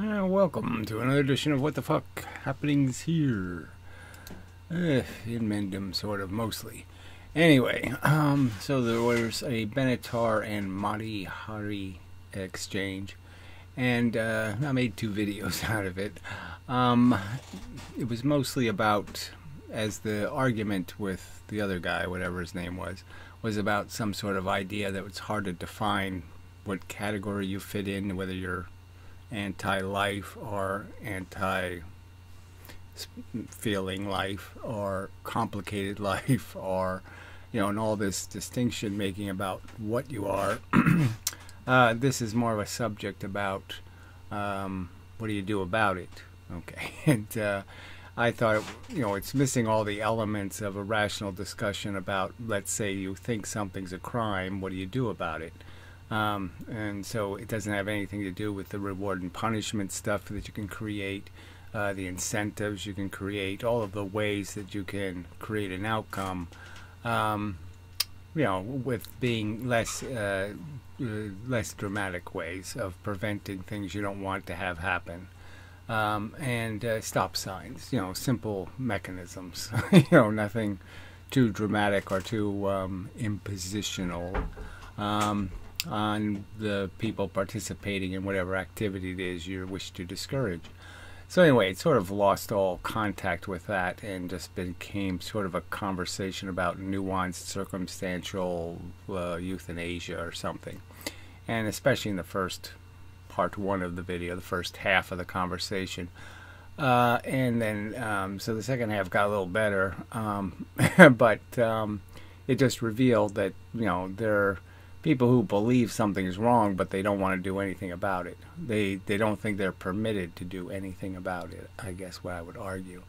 Welcome to another edition of What the Fuck Happenings Here. Inmendham, sort of, mostly. Anyway, so there was a Benatar and Matti exchange, and I made 2 videos out of it. It was mostly about, as the argument with the other guy, whatever his name was about some sort of idea that was hard to define what category you fit in, whether you're anti-life or anti-feeling life or complicated life, or, you know, and all this distinction making about what you are. This is more of a subject about what do you do about it. Okay. And I thought, you know, it's missing all the elements of a rational discussion about, let's say you think something's a crime, what do you do about it? And so it doesn't have anything to do with the reward and punishment stuff that you can create, the incentives you can create, all of the ways that you can create an outcome, you know, with being less dramatic ways of preventing things you don't want to have happen. And stop signs, you know, simple mechanisms, you know, nothing too dramatic or too impositional on the people participating in whatever activity it is you wish to discourage. So anyway, it sort of lost all contact with that and just became sort of a conversation about nuanced, circumstantial euthanasia or something. And especially in the first part 1 of the video, the first half of the conversation. And then, so the second half got a little better, but it just revealed that, you know, there are people who believe something is wrong, but they don't want to do anything about it. They don't think they're permitted to do anything about it, I guess what I would argue.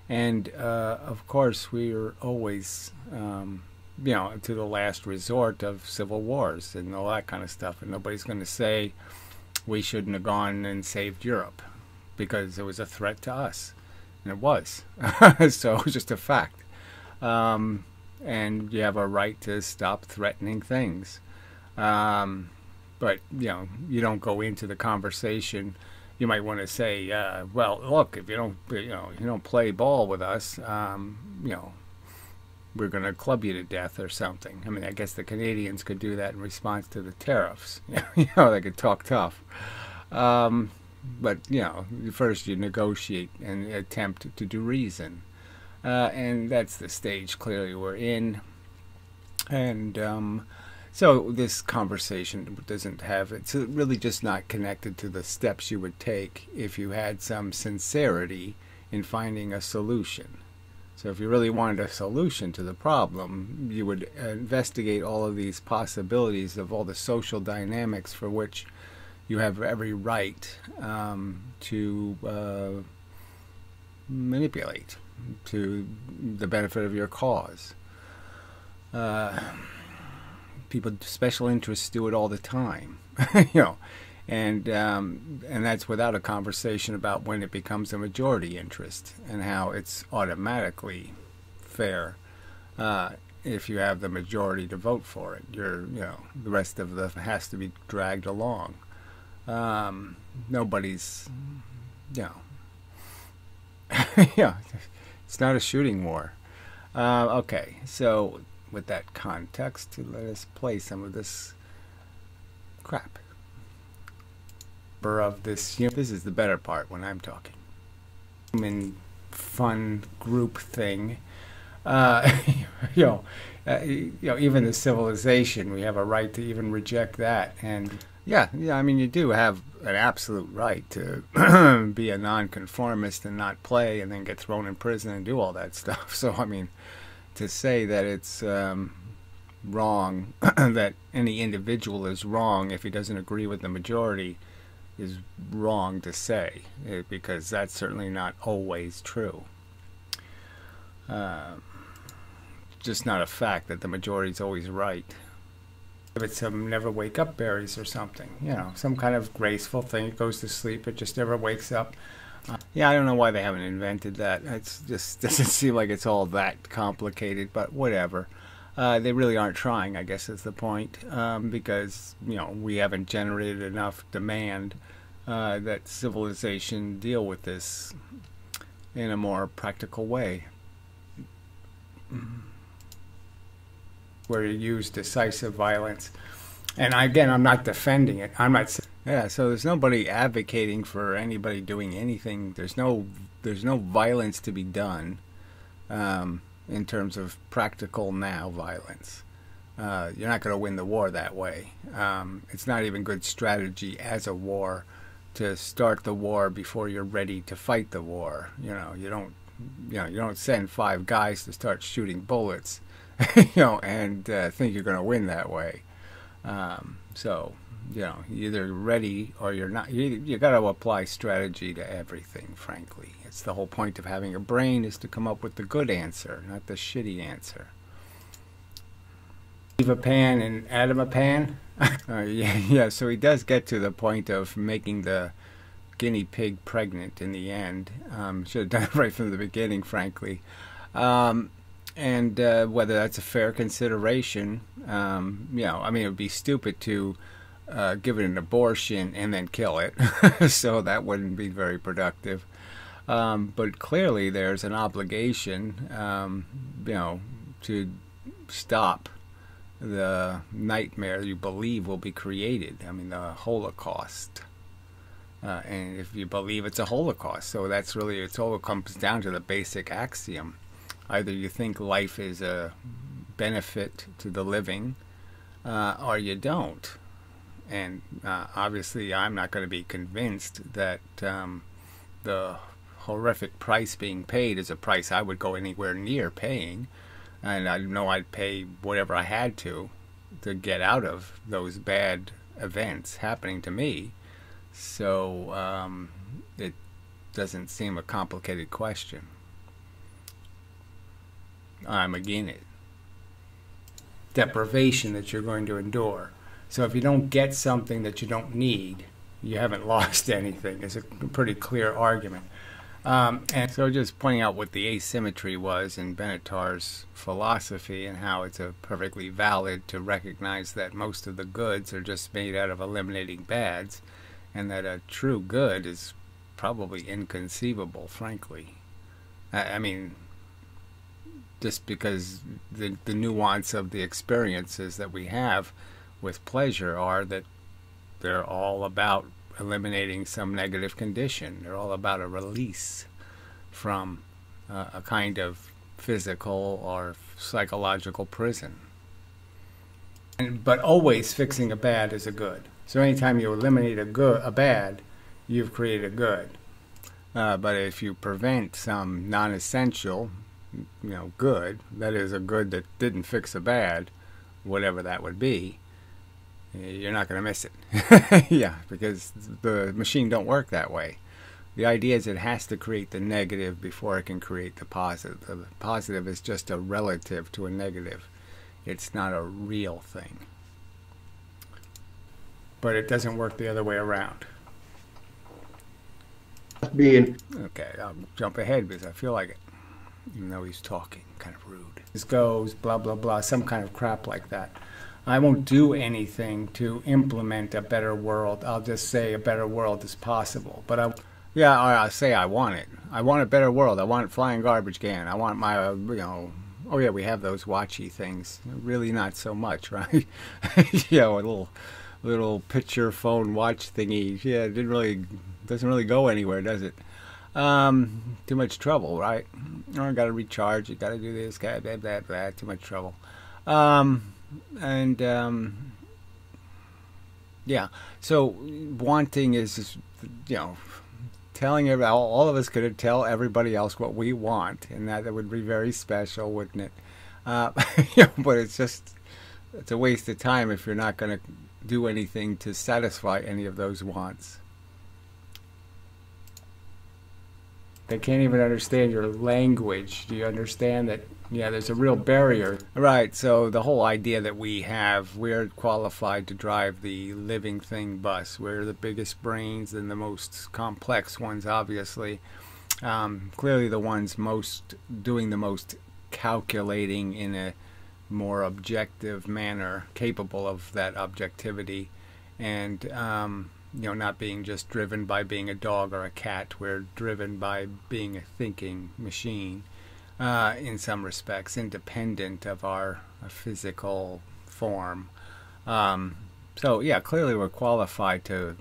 And, of course, we're always, you know, to the last resort of civil wars and all that kind of stuff. And nobody's going to say we shouldn't have gone and saved Europe because it was a threat to us. And it was. So it was just a fact. And you have a right to stop threatening things. But, you know, you don't go into the conversation. You might want to say, well, look, if you don't play ball with us, you know, we're going to club you to death or something. I mean, I guess the Canadians could do that in response to the tariffs. You know, they could talk tough. But, you know, first you negotiate and attempt to do reason. And that's the stage clearly we're in. And so this conversation doesn't have, it's really just not connected to the steps you would take if you had some sincerity in finding a solution. So if you really wanted a solution to the problem, you would investigate all of these possibilities of all the social dynamics for which you have every right to manipulate to the benefit of your cause. People, special interests do it all the time, you know, and that's without a conversation about when it becomes a majority interest and how it's automatically fair if you have the majority to vote for it. You know, the rest of the has to be dragged along. Nobody's, you know, yeah, it's not a shooting war. Okay, so with that context, let us play some of this crap. Of this, you know, this is the better part when I'm talking. Human fun group thing. You know, even the civilization, we have a right to even reject that. And yeah, I mean, you do have an absolute right to be a nonconformist and not play, and then get thrown in prison and do all that stuff. So I mean, to say that it's wrong, that any individual is wrong if he doesn't agree with the majority, is wrong to say, because that's certainly not always true. Just not a fact that the majority is always right. If it's some never wake up berries or something, you know, some kind of graceful thing, it goes to sleep, it just never wakes up. Yeah, I don't know why they haven't invented that. It's just doesn't seem like it's all that complicated, but whatever. They really aren't trying, I guess is the point, because, you know, we haven't generated enough demand that civilization deal with this in a more practical way, where you use decisive violence. And again, I'm not defending it. I'm not. Yeah. So there's nobody advocating for anybody doing anything. There's no violence to be done in terms of practical now violence. You're not going to win the war that way. It's not even good strategy as a war to start the war before you're ready to fight the war. You don't send 5 guys to start shooting bullets, and think you're going to win that way. So, you're either ready or you're not. You got to apply strategy to everything, frankly. It's the whole point of having a brain, is to come up with the good answer, not the shitty answer. Leave a pan and add him a pan? Yeah, so he does get to the point of making the guinea pig pregnant in the end. Should have done it right from the beginning, frankly. And whether that's a fair consideration, I mean, it would be stupid to give it an abortion and then kill it. So that wouldn't be very productive. But clearly there's an obligation, to stop the nightmare you believe will be created. I mean, the Holocaust. And if you believe it's a Holocaust, so that's really, it all comes down to the basic axiom. Either you think life is a benefit to the living, or you don't. And obviously I'm not going to be convinced that the horrific price being paid is a price I would go anywhere near paying. And I know I'd pay whatever I had to get out of those bad events happening to me. So it doesn't seem a complicated question. I'm against it. Deprivation that you're going to endure. So if you don't get something that you don't need, you haven't lost anything. It's a pretty clear argument. And so just pointing out what the asymmetry was in Benatar's philosophy, and how it's a perfectly valid to recognize that most of the goods are just made out of eliminating bads, and that a true good is probably inconceivable, frankly. I mean, just because the nuance of the experiences that we have with pleasure are that they're all about eliminating some negative condition. They're all about a release from a kind of physical or psychological prison. But always fixing a bad is a good. So anytime you eliminate a bad, you've created a good. But if you prevent some non-essential, good, that is a good that didn't fix a bad, whatever that would be, you're not going to miss it. Yeah, because the machine don't work that way. The idea is it has to create the negative before it can create the positive. The positive is just a relative to a negative. It's not a real thing. But it doesn't work the other way around. Okay, I'll jump ahead because I feel like it. Even though he's talking, kind of rude. This goes, blah, blah, blah, some kind of crap like that. I won't do anything to implement a better world. I'll just say a better world is possible. But I'll say I want it. I want a better world. I want flying garbage can. I want my, oh yeah, we have those watchy things. Really not so much, right? A little picture phone watch thingy. Yeah, it doesn't really go anywhere, does it? Too much trouble, right? I got to recharge. You got to do this. Blah, blah, blah, blah. Too much trouble. Yeah. So wanting is just, telling all of us could tell everybody else what we want, and that would be very special, wouldn't it? But it's a waste of time if you're not going to do anything to satisfy any of those wants. They can't even understand your language. Do you understand that? Yeah, there's a real barrier. Right, so the whole idea that we're qualified to drive the living thing bus. We're the biggest brains and the most complex ones, obviously. Clearly the ones doing the most calculating in a more objective manner, capable of that objectivity. And not being just driven by being a dog or a cat. We're driven by being a thinking machine in some respects, independent of our physical form. So yeah, clearly we're qualified to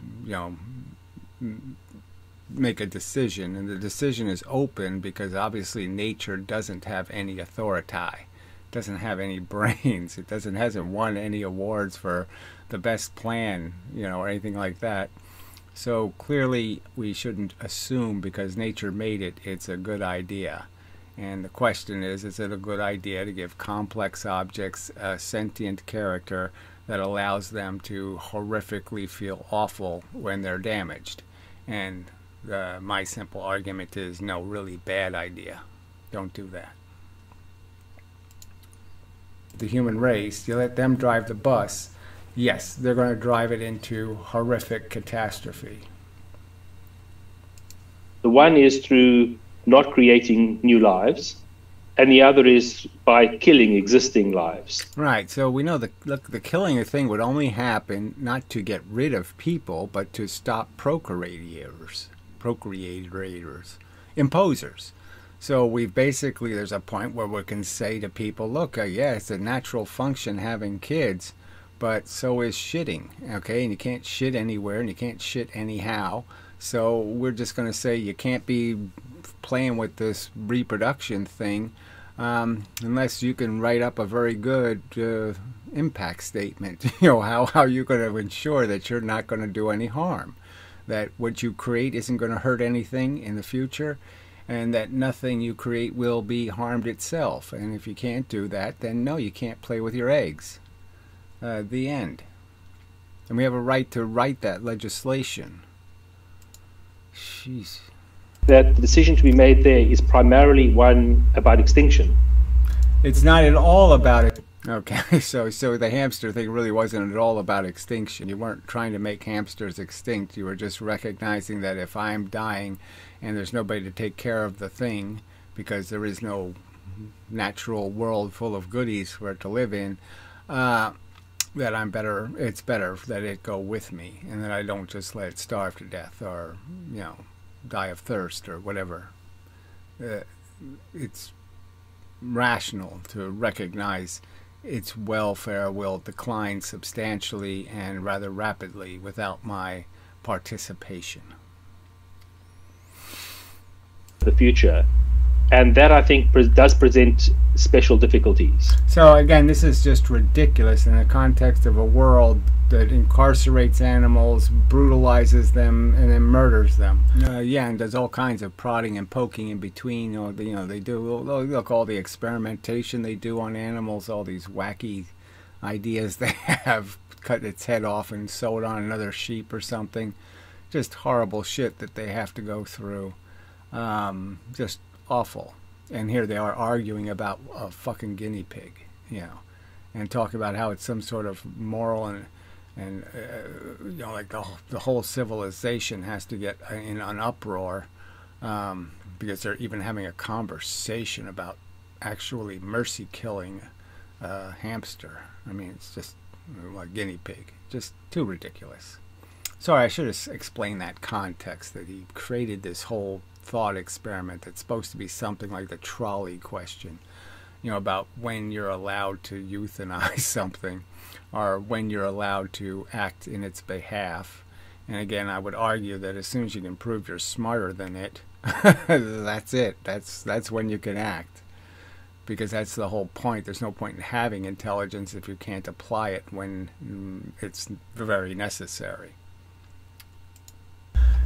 make a decision, and the decision is open because obviously nature doesn't have any authority, doesn't have any brains, it hasn't won any awards for the best plan, or anything like that. So clearly we shouldn't assume because nature made it, it's a good idea. And the question is it a good idea to give complex objects a sentient character that allows them to horrifically feel awful when they're damaged? And my simple argument is no, really bad idea. Don't do that. The human race, you let them drive the bus, yes, they're going to drive it into horrific catastrophe. The one is through not creating new lives, and the other is by killing existing lives. Right, so we know the killing thing would only happen not to get rid of people, but to stop procreators, imposers. So we've basically, there's a point where we can say to people, look, yeah, it's a natural function having kids, but so is shitting, okay? And you can't shit anywhere, and you can't shit anyhow. So we're just going to say you can't be playing with this reproduction thing unless you can write up a very good impact statement. How you're going to ensure that you're not going to do any harm, that what you create isn't going to hurt anything in the future, and that nothing you create will be harmed itself. And if you can't do that, then no, you can't play with your eggs. The end. And we have a right to write that legislation. Jeez. That the decision to be made there is primarily one about extinction. It's not at all about it. Okay, so the hamster thing really wasn't at all about extinction. You weren't trying to make hamsters extinct. You were just recognizing that if I'm dying and there's nobody to take care of the thing because there is no natural world full of goodies for it to live in, that it's better that it go with me and that I don't just let it starve to death or, die of thirst or whatever. It's rational to recognize its welfare will decline substantially and rather rapidly without my participation. The future. And that, I think, does present special difficulties. So again, this is just ridiculous in the context of a world that incarcerates animals, brutalizes them, and then murders them. And does all kinds of prodding and poking in between. They do, look, all the experimentation they do on animals, all these wacky ideas they have, cut its head off and sew it on another sheep or something. Just horrible shit that they have to go through. Just awful. And here they are arguing about a fucking guinea pig, and talking about how it's some sort of moral and like the whole civilization has to get in an uproar because they're even having a conversation about actually mercy killing a hamster. I mean, it's just a guinea pig. Just too ridiculous. Sorry, I should have explained that context, that he created this whole thought experiment that's supposed to be something like the trolley question, about when you're allowed to euthanize something or when you're allowed to act in its behalf. And again, I would argue that as soon as you can prove you're smarter than it, that's it. That's when you can act. Because that's the whole point. There's no point in having intelligence if you can't apply it when it's very necessary.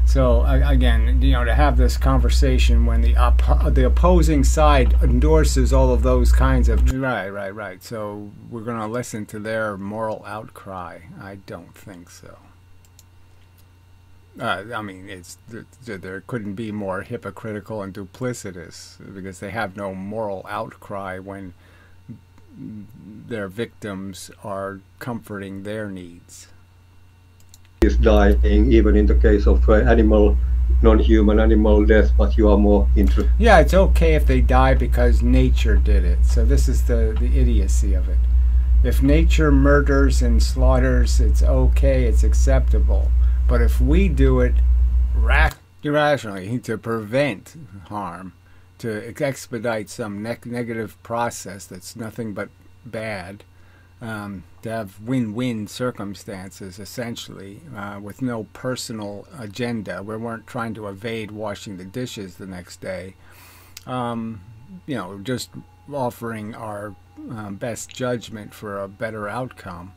So again, to have this conversation when the opposing side endorses all of those kinds of right. So we're going to listen to their moral outcry. I don't think so. I mean, there couldn't be more hypocritical and duplicitous because they have no moral outcry when their victims are comforting their needs. Is dying, even in the case of non-human animal death, but you are more interested. Yeah, it's okay if they die because nature did it. So this is the idiocy of it. If nature murders and slaughters, it's okay, it's acceptable. But if we do it irrationally to prevent harm, to expedite some negative process that's nothing but bad, to have win-win circumstances, essentially, with no personal agenda. We weren't trying to evade washing the dishes the next day. Just offering our best judgment for a better outcome.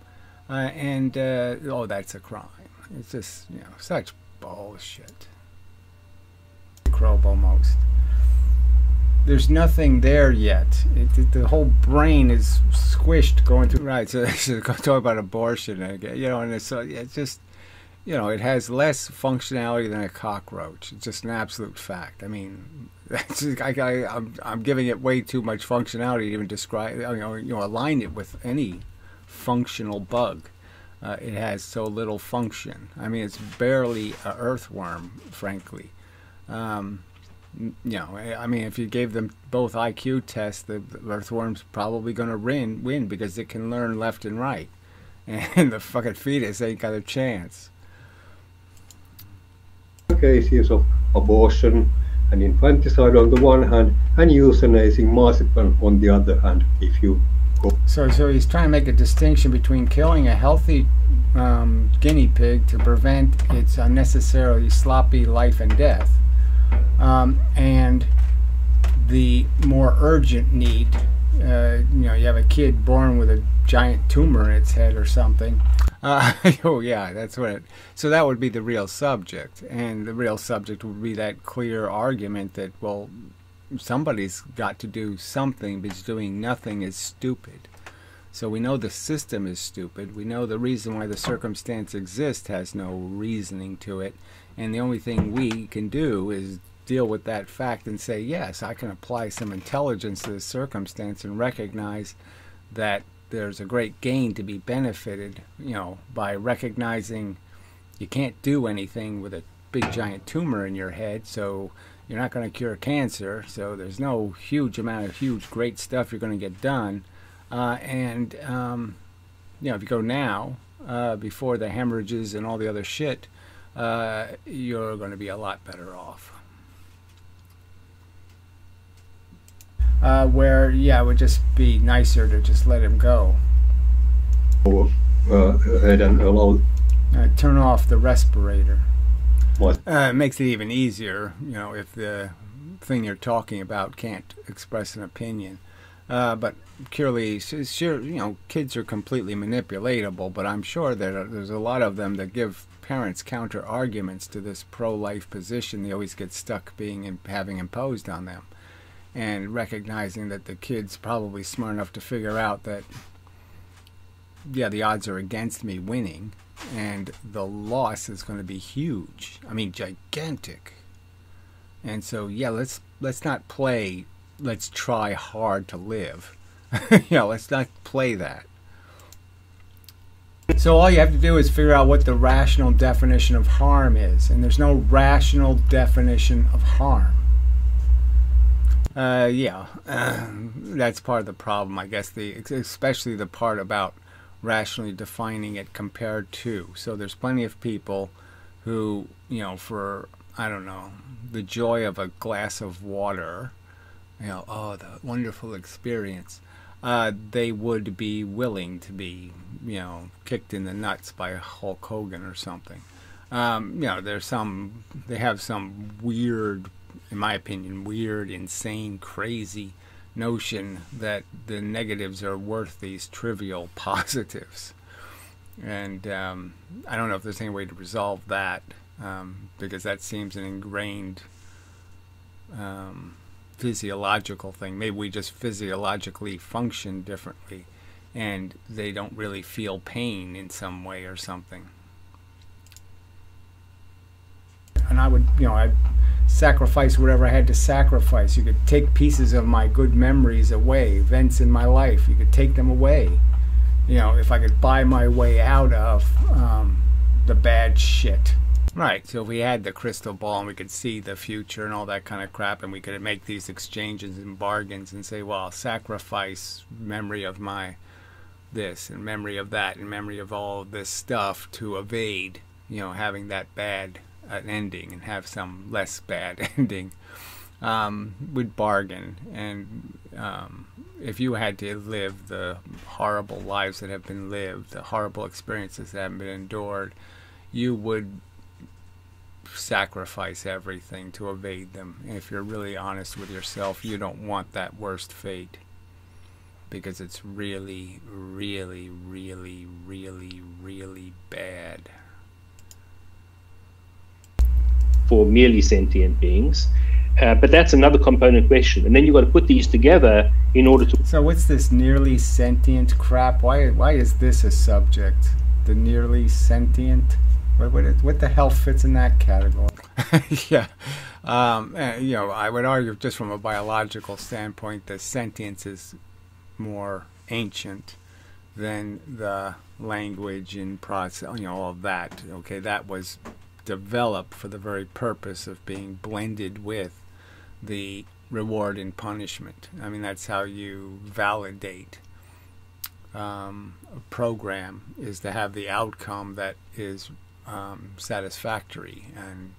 That's a crime. It's just, such bullshit. Crow almost. There's nothing there yet. The whole brain is squished going through. Right, so talk about abortion again. And it's just, it has less functionality than a cockroach. It's just an absolute fact. I mean, I'm giving it way too much functionality to even describe. Align it with any functional bug. It has so little function. I mean, it's barely an earthworm, frankly. If you gave them both IQ tests, the earthworm's probably going to win because it can learn left and right. And the fucking fetus ain't got a chance. Cases of abortion and infanticide on the one hand, and euthanizing marzipan on the other hand, if you go. So he's trying to make a distinction between killing a healthy guinea pig to prevent its unnecessarily sloppy life and death, and the more urgent need. You have a kid born with a giant tumor in its head or something. That's what so that would be the real subject, and the real subject would be that clear argument that, well, somebody's got to do something, because doing nothing is stupid. So we know the system is stupid. We know the reason why the circumstance exists has no reasoning to it, and the only thing we can do is deal with that fact and say, yes, I can apply some intelligence to the circumstance and recognize that there's a great gain to be benefited, by recognizing you can't do anything with a big giant tumor in your head, so you're not going to cure cancer, so there's no huge amount of great stuff you're going to get done. If you go now, before the hemorrhages and all the other shit, you're going to be a lot better off. It would just be nicer to just let him go. Ahead and allow. Turn off the respirator. What? It makes it even easier, if the thing you're talking about can't express an opinion. But purely, sure, kids are completely manipulatable, but I'm sure that there's a lot of them that give parents counter arguments to this pro-life position they always get stuck having imposed on them. And recognizing that the kid's probably smart enough to figure out that, the odds are against me winning, and the loss is going to be huge. I mean, gigantic. And so, let's not play, let's try hard to live. Let's not play that. So all you have to do is figure out what the rational definition of harm is, and there's no rational definition of harm. That's part of the problem, I guess, especially the part about rationally defining it compared to. So there's plenty of people who, for, I don't know, the joy of a glass of water, the wonderful experience, they would be willing to be, kicked in the nuts by Hulk Hogan or something. They have some weird, in my opinion, insane, crazy notion that the negatives are worth these trivial positives. And I don't know if there's any way to resolve that, because that seems an ingrained physiological thing. Maybe we just physiologically function differently, and they don't really feel pain in some way or something. And I would, I'd sacrifice whatever I had to sacrifice. You could take pieces of my good memories away, events in my life. You could take them away. If I could buy my way out of the bad shit. Right, so if we had the crystal ball and we could see the future and all that kind of crap, and we could make these exchanges and bargains and say, well, I'll sacrifice memory of my this and memory of that and memory of all of this stuff to evade having that bad an ending and have some less bad ending, would bargain. And if you had to live the horrible lives that have been lived, the horrible experiences that have been endured, you would sacrifice everything to evade them. And if you're really honest with yourself, you don't want that worst fate, because it's really, really, really, really, really bad. For merely sentient beings. But that's another component question. And then you've got to put these together in order to... So what's this nearly sentient crap? Why is this a subject? The nearly sentient? What the hell fits in that category? Yeah. I would argue just from a biological standpoint that sentience is more ancient than the language and process, all of that. Okay, that was developed for the very purpose of being blended with the reward and punishment. I mean, that's how you validate a program, is to have the outcome that is satisfactory. And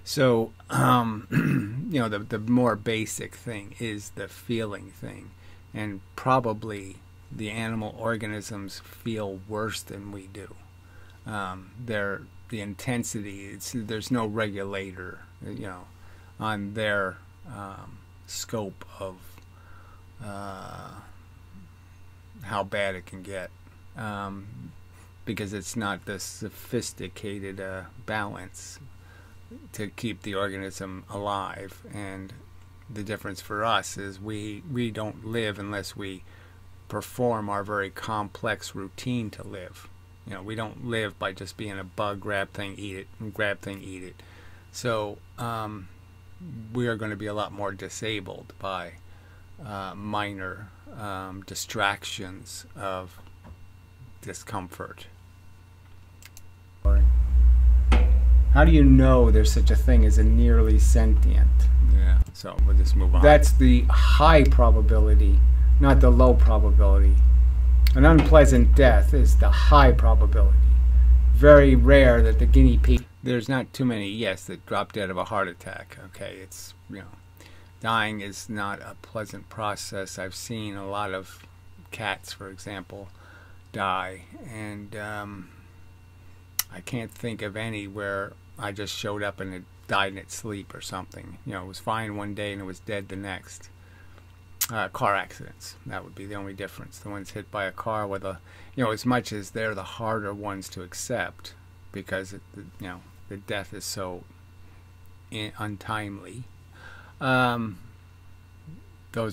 so the more basic thing is the feeling thing, and probably the animal organisms feel worse than we do. The intensity, there's no regulator, on their scope of how bad it can get, because it's not the sophisticated balance to keep the organism alive. And the difference for us is we don't live unless we perform our very complex routine to live. We don't live by just being a bug, grab thing, eat it, grab thing, eat it. So we are going to be a lot more disabled by minor distractions of discomfort. How do you know there's such a thing as a nearly sentient? Yeah, so we'll just move on. That's the high probability, not the low probability. An unpleasant death is the high probability. Very rare that the guinea pig... There's not too many, yes, that drop dead of a heart attack. Okay, it's, dying is not a pleasant process. I've seen a lot of cats, for example, die. And I can't think of any where I just showed up and it died in its sleep or something. It was fine one day and it was dead the next. Car accidents, that would be the only difference. The ones hit by a car with as much as they're the harder ones to accept, because the death is so untimely. Those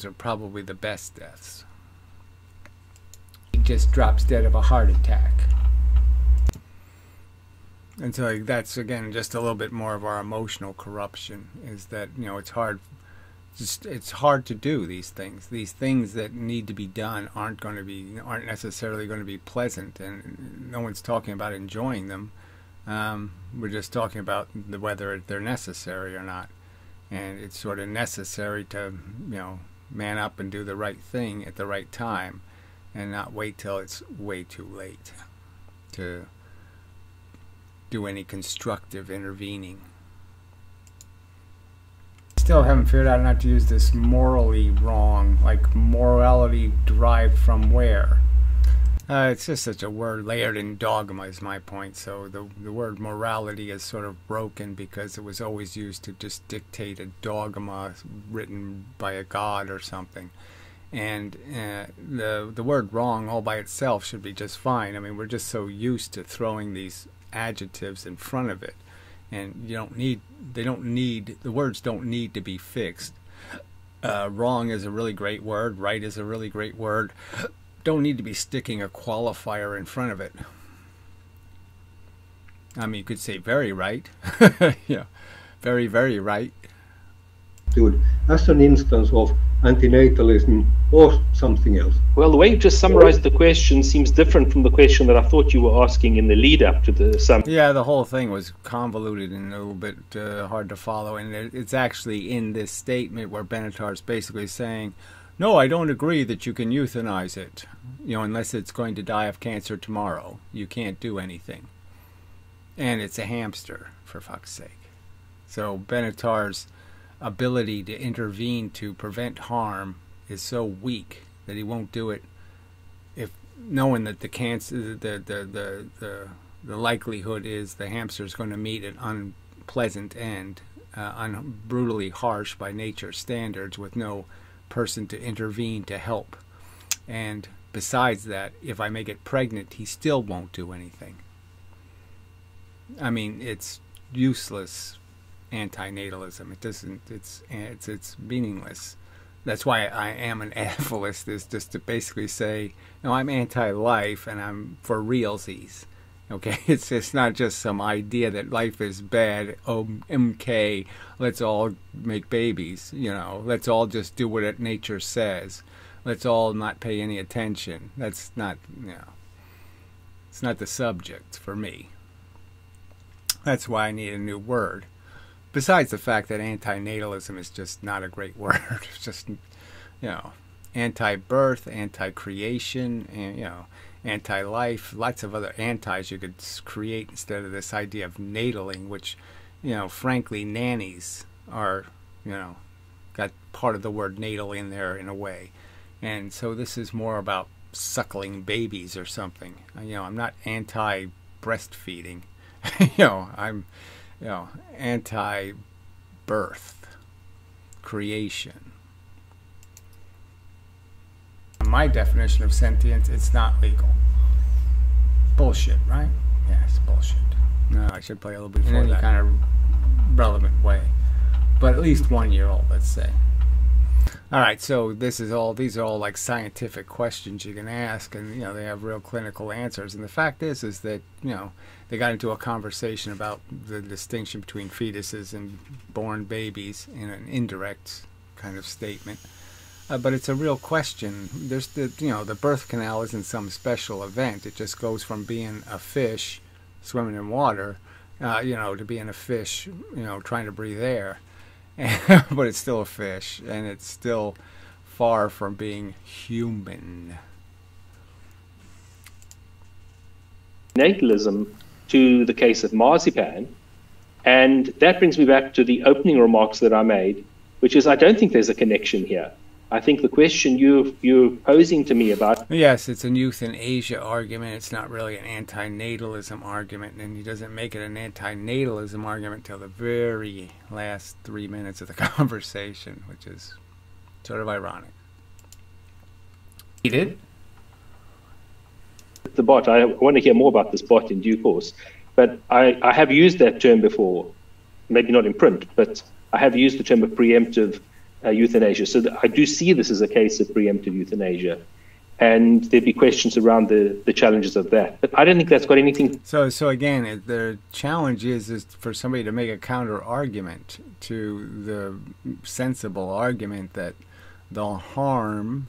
are probably the best deaths. He just drops dead of a heart attack. And so that's, again, just a little bit more of our emotional corruption, is that, it's hard. It's hard to do these things. These things that need to be done aren't necessarily going to be pleasant, and no one's talking about enjoying them. We're just talking about whether they're necessary or not. And it's sort of necessary to, man up and do the right thing at the right time, and not wait till it's way too late to do any constructive intervening. Still haven't figured out not to use this morally wrong, like morality derived from where. It's just such a word layered in dogma is my point. So the word morality is sort of broken because it was always used to just dictate a dogma written by a god or something. And the word wrong all by itself should be just fine. I mean, we're just so used to throwing these adjectives in front of it. And the words don't need to be fixed. Wrong is a really great word. Right is a really great word. Don't need to be sticking a qualifier in front of it. I mean, you could say very right. Yeah, very, very right. As an instance of antinatalism or something else? Well, the way you just summarized the question seems different from the question that I thought you were asking in the lead up to the summary. Yeah, the whole thing was convoluted and a little bit hard to follow. And it's actually in this statement where Benatar is basically saying No, I don't agree that you can euthanize it. Unless it's going to die of cancer tomorrow. You can't do anything. And it's a hamster, for fuck's sake. So Benatar's ability to intervene to prevent harm is so weak that he won't do it if knowing that the cancer, the likelihood is the hamster is going to meet an unpleasant end, brutally harsh by nature's standards, with no person to intervene to help. And besides that, if I make it pregnant, he still won't do anything. I mean, it's useless antinatalism. It doesn't. It's meaningless. That's why I am an avulist, is just to basically say, no, I'm anti-life and I'm for realsies. Okay, it's not just some idea that life is bad. Oh, mkay, let's all make babies. Let's all just do what nature says. Let's all not pay any attention. That's not, it's not the subject for me. That's why I need a new word. Besides the fact that antinatalism is just not a great word. It's just, anti-birth, anti-creation, and, anti-life, lots of other antis you could create instead of this idea of nataling, which, frankly, nannies are, got part of the word natal in there in a way. And so this is more about suckling babies or something. I'm not anti-breastfeeding. I'm, anti-birth, creation. My definition of sentience, it's not legal. Bullshit, right? Yeah, it's bullshit. No, I should play a little bit in any kind of relevant way. But at least 1 year old, let's say. Alright, so these are all like scientific questions you can ask, and they have real clinical answers. And the fact is that, they got into a conversation about the distinction between fetuses and born babies in an indirect kind of statement. But it's a real question. There's the birth canal isn't some special event. It just goes from being a fish swimming in water, to being a fish, trying to breathe air. But it's still a fish, and it's still far from being human. Natalism to the case of marzipan, and that brings me back to the opening remarks that I made, which is I don't think there's a connection here. I think the question you're posing to me about... Yes, it's a euthanasia argument. It's not really an antinatalism argument, and he doesn't make it an antinatalism argument till the very last 3 minutes of the conversation, which is sort of ironic. He did? The bot, I want to hear more about this bot in due course, but I have used that term before, maybe not in print, but I have used the term of preemptive euthanasia. So I do see this as a case of preemptive euthanasia, and there'd be questions around the challenges of that. But I don't think that's got anything. So again, the challenge is for somebody to make a counter argument to the sensible argument that the harm,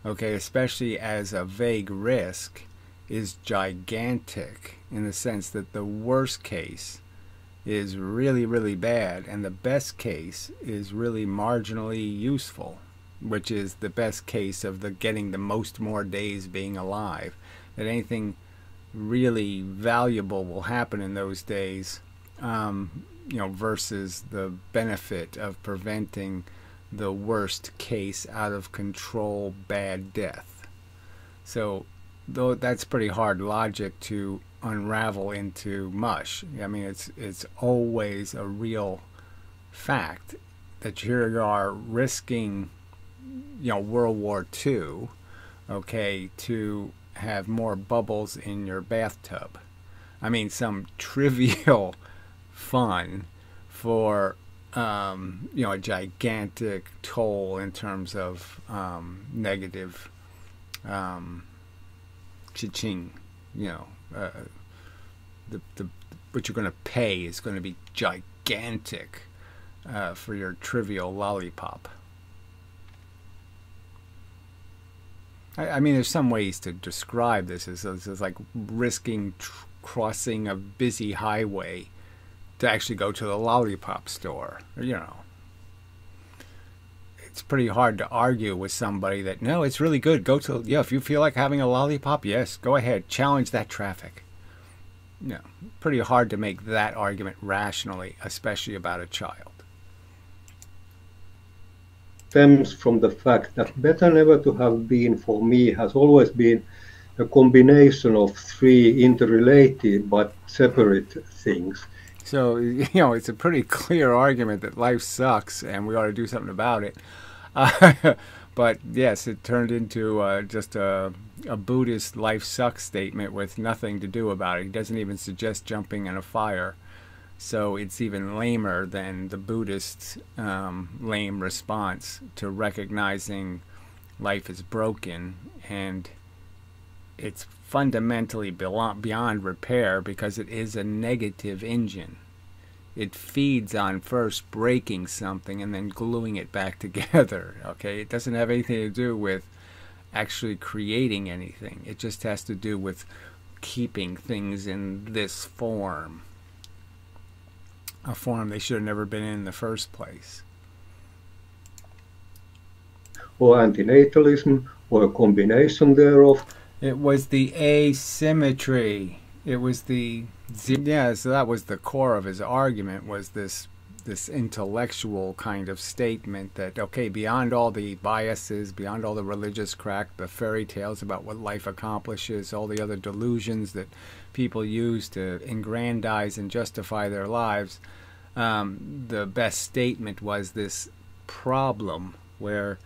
especially as a vague risk, is gigantic, in the sense that the worst case is really, really bad, and the best case is really marginally useful, which is the best case of getting the most more days being alive. That anything really valuable will happen in those days, versus the benefit of preventing the worst case out of control bad death. So though that's pretty hard logic to unravel into mush. I mean, it's always a real fact that here you are risking, World War II, to have more bubbles in your bathtub. I mean, some trivial fun for, a gigantic toll in terms of negative cha-ching, what you're going to pay is going to be gigantic for your trivial lollipop. I mean, there's some ways to describe this as like risking crossing a busy highway to actually go to the lollipop store. it's pretty hard to argue with somebody that, no, it's really good. Go to, yeah, if you feel like having a lollipop, yes, go ahead. Challenge that traffic. No, pretty hard to make that argument rationally, especially about a child. Stems from the fact that better never to have been for me has always been a combination of three interrelated but separate things. So, you know, it's a pretty clear argument that life sucks and we ought to do something about it. But yes, it turned into just a Buddhist life sucks statement with nothing to do about it. He doesn't even suggest jumping in a fire. So it's even lamer than the Buddhist lame response to recognizing life is broken and it's fundamentally beyond repair because it is a negative engine. It feeds on first breaking something and then gluing it back together. Okay, it doesn't have anything to do with actually creating anything. It just has to do with keeping things in this form. A form they should have never been in the first place. Or antinatalism, or a combination thereof. It was the asymmetry. It was the, yeah, so that was the core of his argument, was this intellectual kind of statement that, okay, beyond all the biases, beyond all the religious crack, the fairy tales about what life accomplishes, all the other delusions that people use to aggrandize and justify their lives, the best statement was this problem where,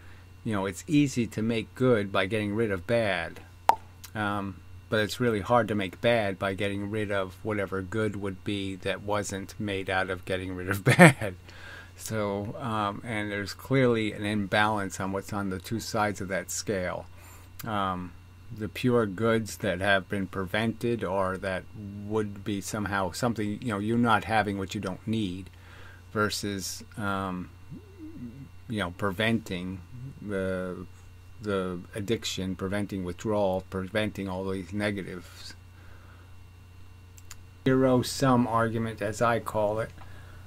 you know, it's easy to make good by getting rid of bad. But it's really hard to make bad by getting rid of whatever good would be that wasn't made out of getting rid of bad. So, and there's clearly an imbalance on what's on the two sides of that scale. The pure goods that have been prevented or that would be somehow something, you know, you're not having what you don't need versus, you know, preventing the addiction, preventing withdrawal, preventing all these negatives. Zero-sum argument, as I call it,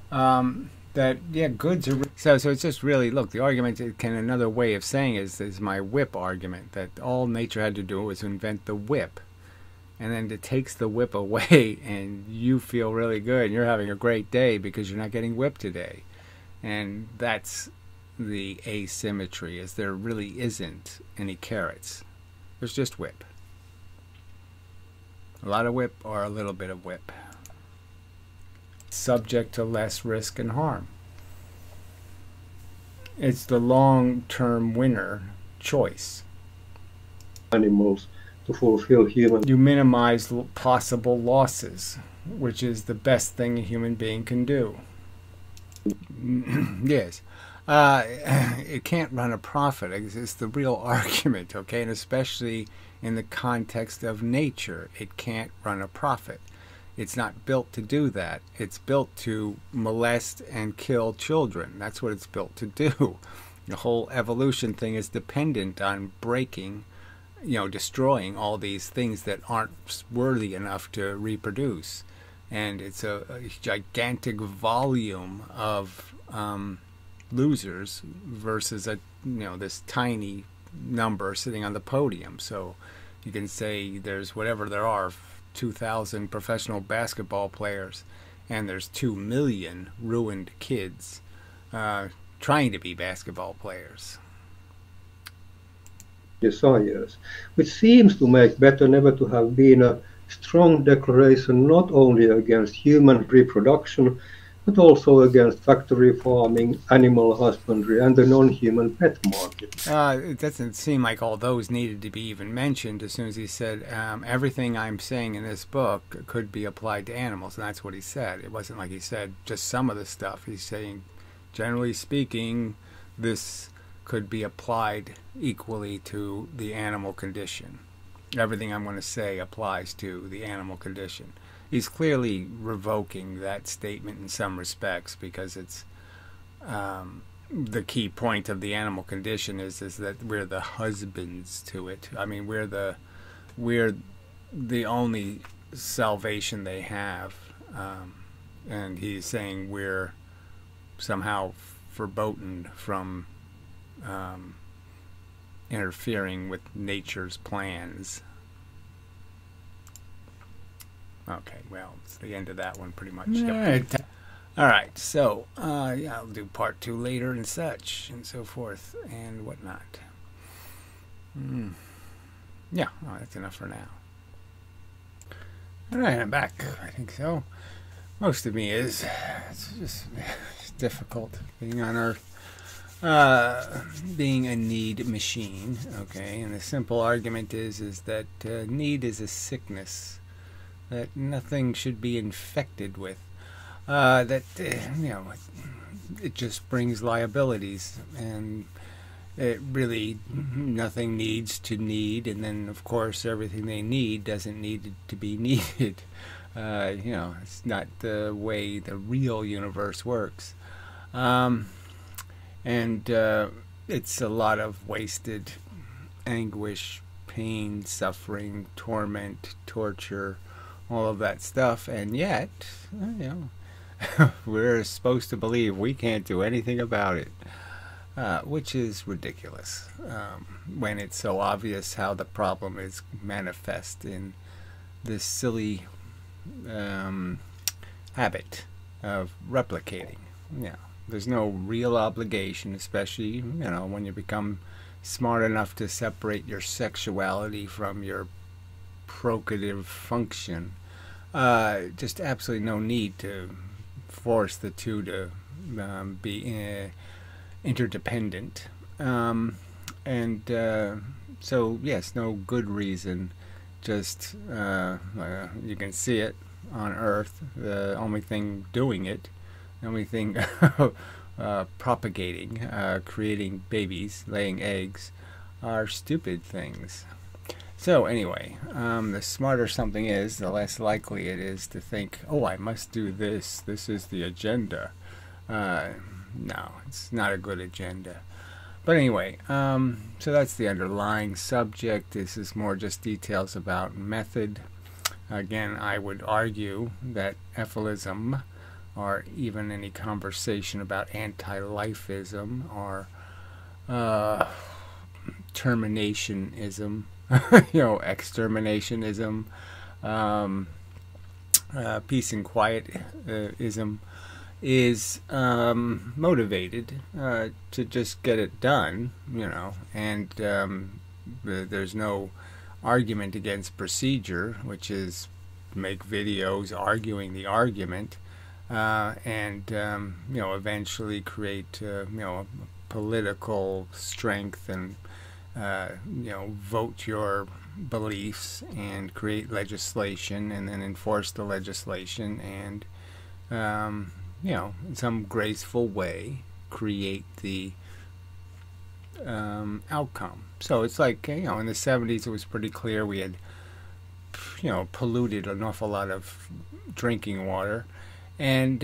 that, yeah, goods are... So it's just really, look, the argument, another way of saying is my whip argument, that all nature had to do was invent the whip. And then it takes the whip away, and you feel really good, and you're having a great day because you're not getting whipped today. And that's the asymmetry, is there really isn't any carrots. There's just whip. A lot of whip or a little bit of whip. Subject to less risk and harm. It's the long-term winner choice. Animals to fulfill human. You minimize possible losses, which is the best thing a human being can do. Yes. It can't run a profit. It's the real argument, okay? And especially in the context of nature, it can't run a profit. It's not built to do that. It's built to molest and kill children. That's what it's built to do. The whole evolution thing is dependent on breaking, you know, destroying all these things that aren't worthy enough to reproduce. And it's a gigantic volume of losers versus this tiny number sitting on the podium. So you can say there's whatever there are, 2,000 professional basketball players, and there's 2 million ruined kids trying to be basketball players. Desires, which seems to make better never to have been a strong declaration not only against human reproduction, but also against factory farming, animal husbandry, and the non-human pet market. It doesn't seem like all those needed to be even mentioned as soon as he said, everything I'm saying in this book could be applied to animals, and that's what he said. It wasn't like he said just some of the stuff. He's saying, generally speaking, this could be applied equally to the animal condition. Everything I'm going to say applies to the animal condition. He's clearly revoking that statement in some respects because it's the key point of the animal condition is that we're the husbands to it. I mean, we're the only salvation they have, and he's saying we're somehow verboten from interfering with nature's plans. Okay, well, it's the end of that one pretty much. Yep. All right, so yeah, I'll do part 2 later and such and so forth and whatnot. Yeah, that's enough for now. All right, I'm back. I think so. Most of me is. It's just difficult being on Earth. Being a need machine, okay, and the simple argument is that need is a sickness that nothing should be infected with. That you know, it just brings liabilities, and it really nothing needs to need, and then of course everything they need doesn't need to be needed. You know, it's not the way the real universe works. And it's a lot of wasted anguish, pain, suffering, torment, torture, all of that stuff, and yet, you know, we're supposed to believe we can't do anything about it, which is ridiculous, when it's so obvious how the problem is manifest in this silly habit of replicating. Yeah. There's no real obligation, especially, you know, when you become smart enough to separate your sexuality from your procreative function. Just absolutely no need to force the two to be interdependent. So, yes, no good reason. Just, you can see it on Earth. The only thing doing it, the only thing propagating, creating babies, laying eggs, are stupid things. So anyway, the smarter something is, the less likely it is to think, oh, I must do this. This is the agenda. No, it's not a good agenda. But anyway, so that's the underlying subject. This is more just details about method. Again, I would argue that ethylism, or even any conversation about anti-lifism or terminationism, you know, exterminationism, peace and quietism, is motivated to just get it done, you know, and there's no argument against procedure, which is make videos arguing the argument, and you know, eventually create you know, political strength and you know, vote your beliefs and create legislation and then enforce the legislation and you know, in some graceful way create the outcome. So it's like, you know, in the 70s it was pretty clear we had, you know, polluted an awful lot of drinking water, and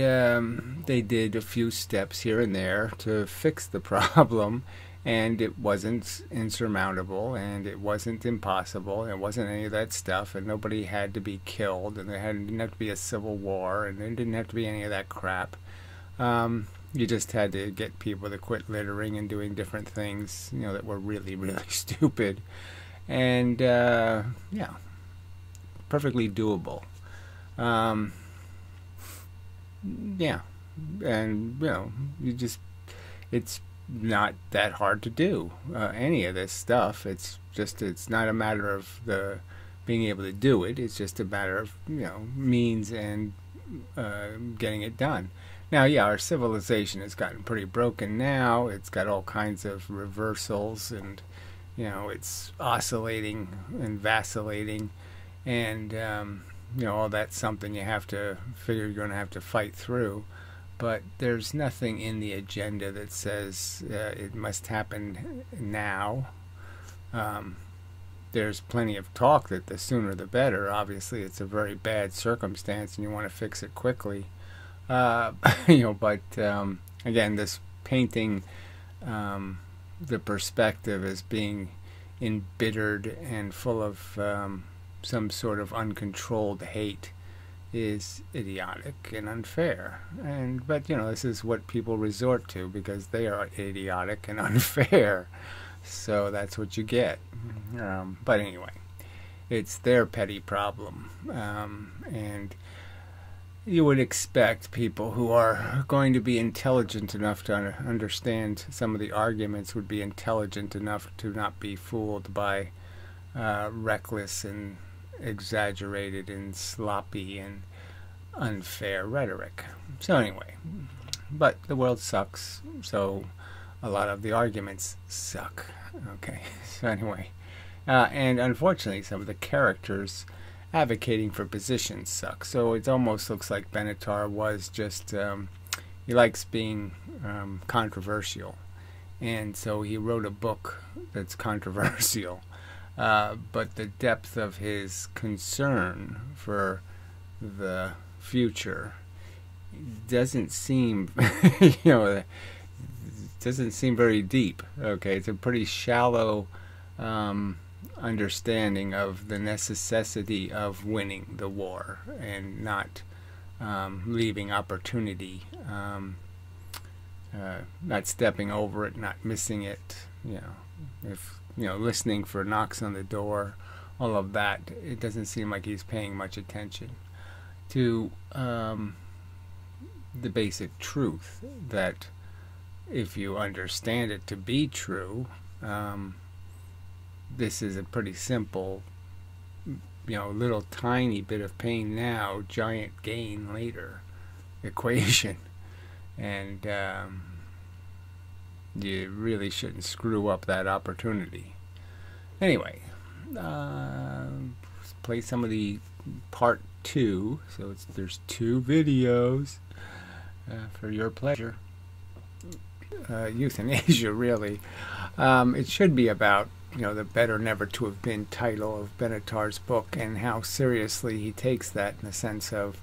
they did a few steps here and there to fix the problem, and it wasn't insurmountable, and it wasn't impossible, it wasn't any of that stuff, and nobody had to be killed, and didn't have to be a civil war, and there didn't have to be any of that crap. You just had to get people to quit littering and doing different things, you know, that were really, really stupid, and yeah, perfectly doable. Yeah, and you know, it's not that hard to do any of this stuff. It's not a matter of the being able to do it. It's just a matter of, you know, means and getting it done. Now, yeah, our civilization has gotten pretty broken now. It's got all kinds of reversals, and you know, it's oscillating and vacillating, and you know, all that's something you have to figure you're going to have to fight through. But there's nothing in the agenda that says it must happen now. There's plenty of talk that the sooner the better. Obviously, it's a very bad circumstance, and you want to fix it quickly. You know, but again, this painting the perspective as being embittered and full of some sort of uncontrolled hate is idiotic and unfair. But you know, this is what people resort to because they are idiotic and unfair. So that's what you get. But anyway, it's their petty problem. And you would expect people who are going to be intelligent enough to understand some of the arguments would be intelligent enough to not be fooled by reckless and exaggerated and sloppy and unfair rhetoric. So anyway, but the world sucks, so a lot of the arguments suck. Okay, so anyway, and unfortunately some of the characters advocating for positions suck. So it almost looks like Benatar was just he likes being controversial, and so he wrote a book that's controversial. But the depth of his concern for the future doesn't seem, doesn't seem very deep. Okay, it's a pretty shallow understanding of the necessity of winning the war and not leaving opportunity, not stepping over it, not missing it. If listening for knocks on the door, all of that, it doesn't seem like he's paying much attention to the basic truth that if you understand it to be true, this is a pretty simple, little tiny bit of pain now, giant gain later equation. And you really shouldn't screw up that opportunity. Anyway, play some of the part 2. So there's 2 videos for your pleasure. Euthanasia, really. It should be about the better never to have been title of Benatar's book and how seriously he takes that, in the sense of,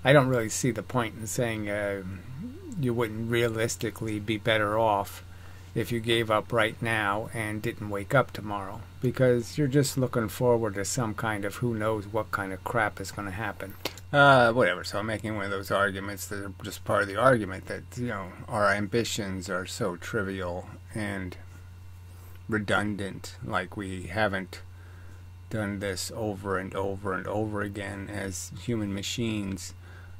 I don't really see the point in saying you wouldn't realistically be better off if you gave up right now and didn't wake up tomorrow, because you're just looking forward to some kind of who knows what kind of crap is going to happen. Whatever. So I'm making one of those arguments that are just part of the argument that our ambitions are so trivial and redundant, like we haven't done this over and over and over again as human machines,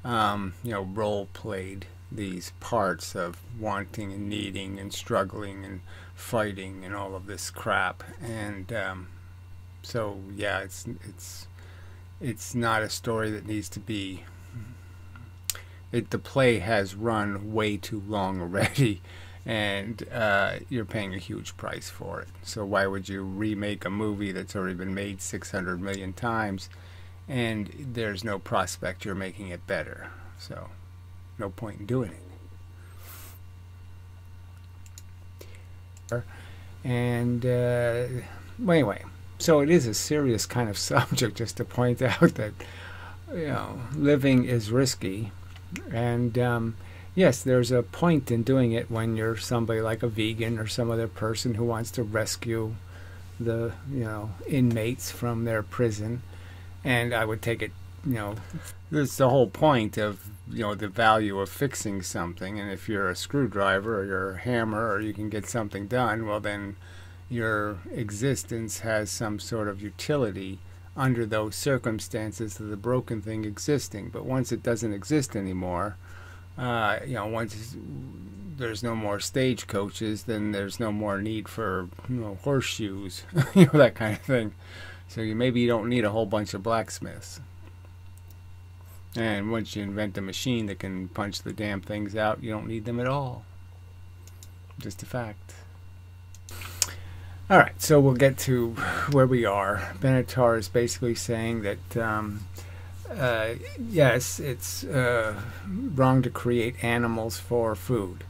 role played these parts of wanting and needing and struggling and fighting and all of this crap. And so yeah, it's not a story that needs to be, the play has run way too long already, and you're paying a huge price for it. So why would you remake a movie that's already been made 600 million times and there's no prospect you're making it better? So no point in doing it. And well, anyway, so it is a serious kind of subject, just to point out that living is risky, and yes, there's a point in doing it when you're somebody like a vegan or some other person who wants to rescue the inmates from their prison. And I would take it, that's the whole point of the value of fixing something. And if you're a screwdriver or you're a hammer or you can get something done, well then your existence has some sort of utility under those circumstances of the broken thing existing. But once it doesn't exist anymore, once there's no more stagecoaches, then there's no more need for horseshoes, that kind of thing. So maybe you don't need a whole bunch of blacksmiths. And once you invent a machine that can punch the damn things out, you don't need them at all. Just a fact. Alright, so we'll get to where we are. Benatar is basically saying that yes, it's wrong to create animals for food,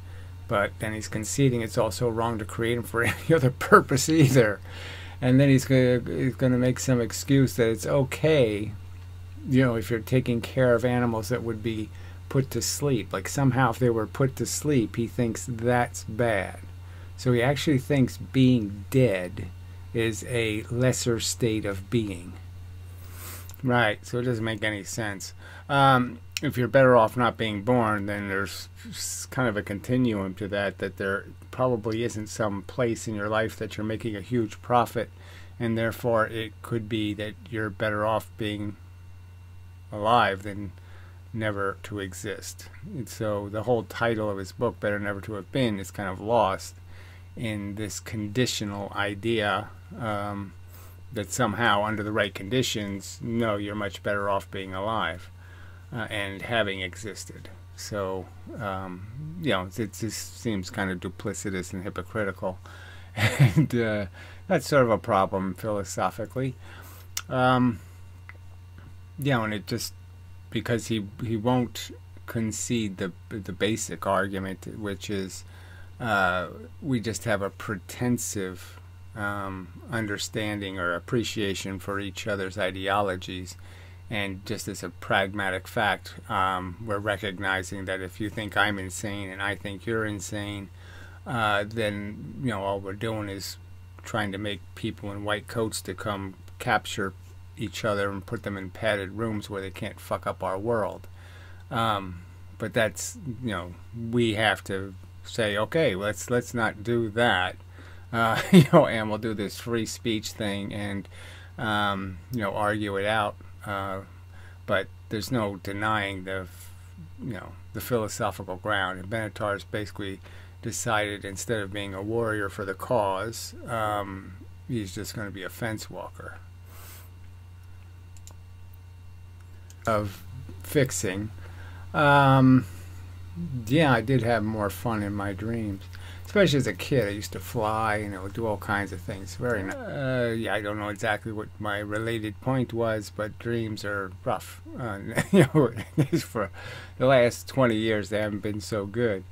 but then he's conceding it's also wrong to create them for any other purpose either. And then he's going to make some excuse that it's okay, if you're taking care of animals that would be put to sleep. Like somehow if they were put to sleep, he thinks that's bad. So he actually thinks being dead is a lesser state of being. Right, so it doesn't make any sense. If you're better off not being born, then there's kind of a continuum to that, that there probably isn't some place in your life that you're making a huge profit, and therefore it could be that you're better off being alive than never to exist. And so the whole title of his book, Better Never to Have Been, is kind of lost in this conditional idea that somehow under the right conditions, no, you're much better off being alive and having existed. So, you know, it just seems kind of duplicitous and hypocritical. And that's sort of a problem philosophically. You know, and it just, because he won't concede the basic argument, which is we just have a pretensive understanding or appreciation for each other's ideologies, and just as a pragmatic fact, we're recognizing that if you think I'm insane and I think you're insane, then, you know, all we're doing is trying to make people in white coats to come capture each other and put them in padded rooms where they can't fuck up our world. But that's, you know, we have to say, okay, let's not do that. You know, and we'll do this free speech thing and you know, argue it out. But there's no denying the, you know, the philosophical ground. And Benatar's basically decided, instead of being a warrior for the cause, he's just going to be a fence walker. Of fixing, yeah, I did have more fun in my dreams, especially as a kid. I used to fly, and I would do all kinds of things. Very nice. Yeah, I don't know exactly what my related point was, but dreams are rough. You know, for the last 20 years, they haven't been so good.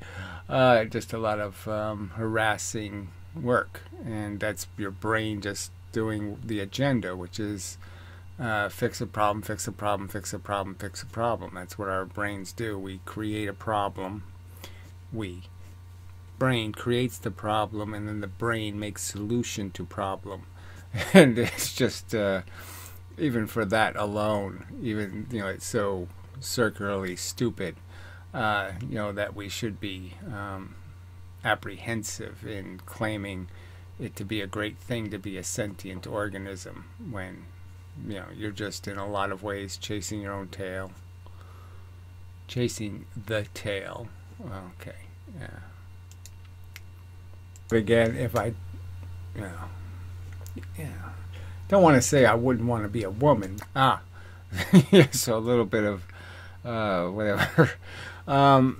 Just a lot of harassing work, and that's your brain just doing the agenda, which is fix a problem, fix a problem, fix a problem, fix a problem. That's what our brains do. We create a problem. Brain creates the problem, and then the brain makes solution to problem. And it's just, even for that alone, even, you know, it's so circularly stupid, you know, that we should be apprehensive in claiming it to be a great thing to be a sentient organism, when, you know, you're just in a lot of ways chasing your own tail. Chasing the tail. Okay, yeah. But again, if I, you know, yeah, don't want to say I wouldn't want to be a woman. Yeah, so a little bit of, whatever. You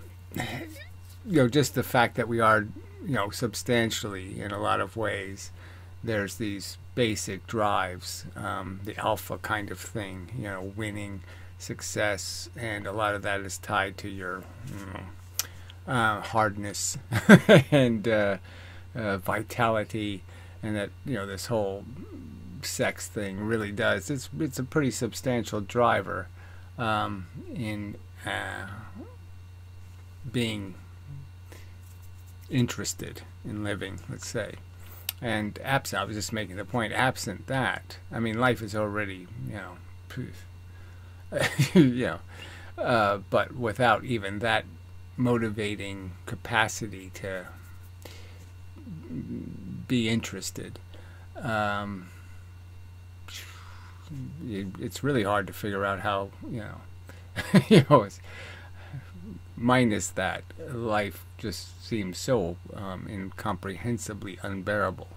know, just the fact that we are, you know, substantially, in a lot of ways, there's these basic drives, the alpha kind of thing, you know, winning, success, and a lot of that is tied to your, you know, hardness and vitality, and that, you know, this whole sex thing really does. It's a pretty substantial driver in being interested in living, let's say. And absent, I was just making the point, absent that, I mean, life is already, you know, you know, but without even that motivating capacity to be interested, it's really hard to figure out how, you know, you know, it's, minus that, life just seems so incomprehensibly unbearable.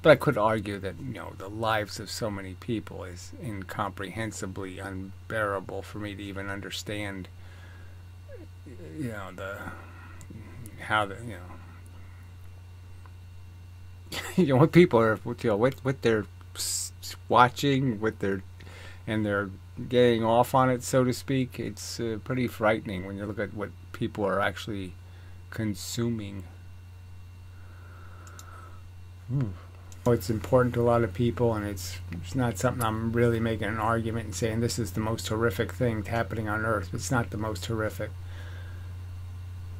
But I could argue that, you know, the lives of so many people is incomprehensibly unbearable for me to even understand, you know, how the, you know, you know, what people are, you know, what they're watching, and they're getting off on it, so to speak. It's pretty frightening when you look at what people are actually consuming. It's important to a lot of people, and it's not something I'm really making an argument and saying this is the most horrific thing happening on Earth. It's not the most horrific.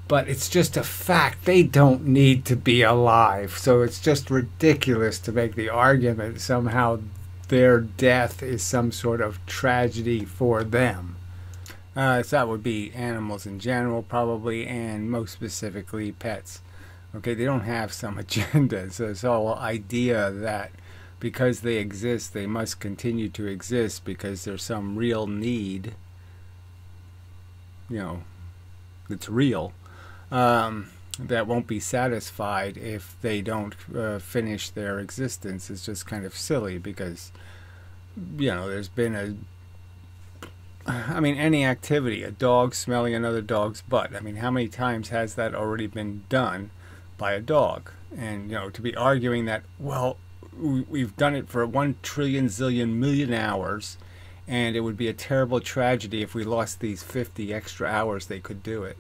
But it's just a fact. They don't need to be alive. So it's just ridiculous to make the argument somehow their death is some sort of tragedy for them. So that would be animals in general, probably, and most specifically pets. Okay, they don't have some agenda. So this whole idea that because they exist, they must continue to exist because there's some real need, you know, that's real, that won't be satisfied if they don't finish their existence is just kind of silly because, you know, there's been any activity, a dog smelling another dog's butt. I mean, how many times has that already been done by a dog? And, you know, to be arguing that, well, we've done it for 1 trillion zillion million hours, and it would be a terrible tragedy if we lost these 50 extra hours they could do it.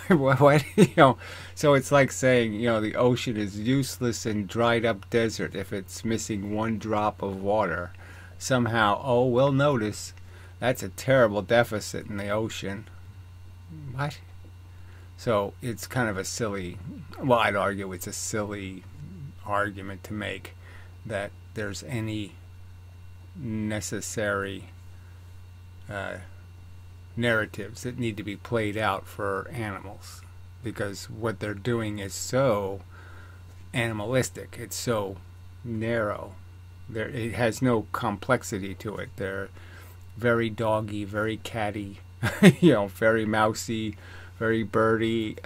What? You know, so it's like saying, you know, the ocean is useless and dried up desert if it's missing 1 drop of water. Somehow, oh, we'll notice that's a terrible deficit in the ocean. What? So it's kind of a silly, well, I'd argue it's a silly argument to make that there's any necessary narratives that need to be played out for animals, because what they're doing is so animalistic, it's so narrow, it has no complexity to it. They're very doggy, very catty, you know, very mousy, very birdy,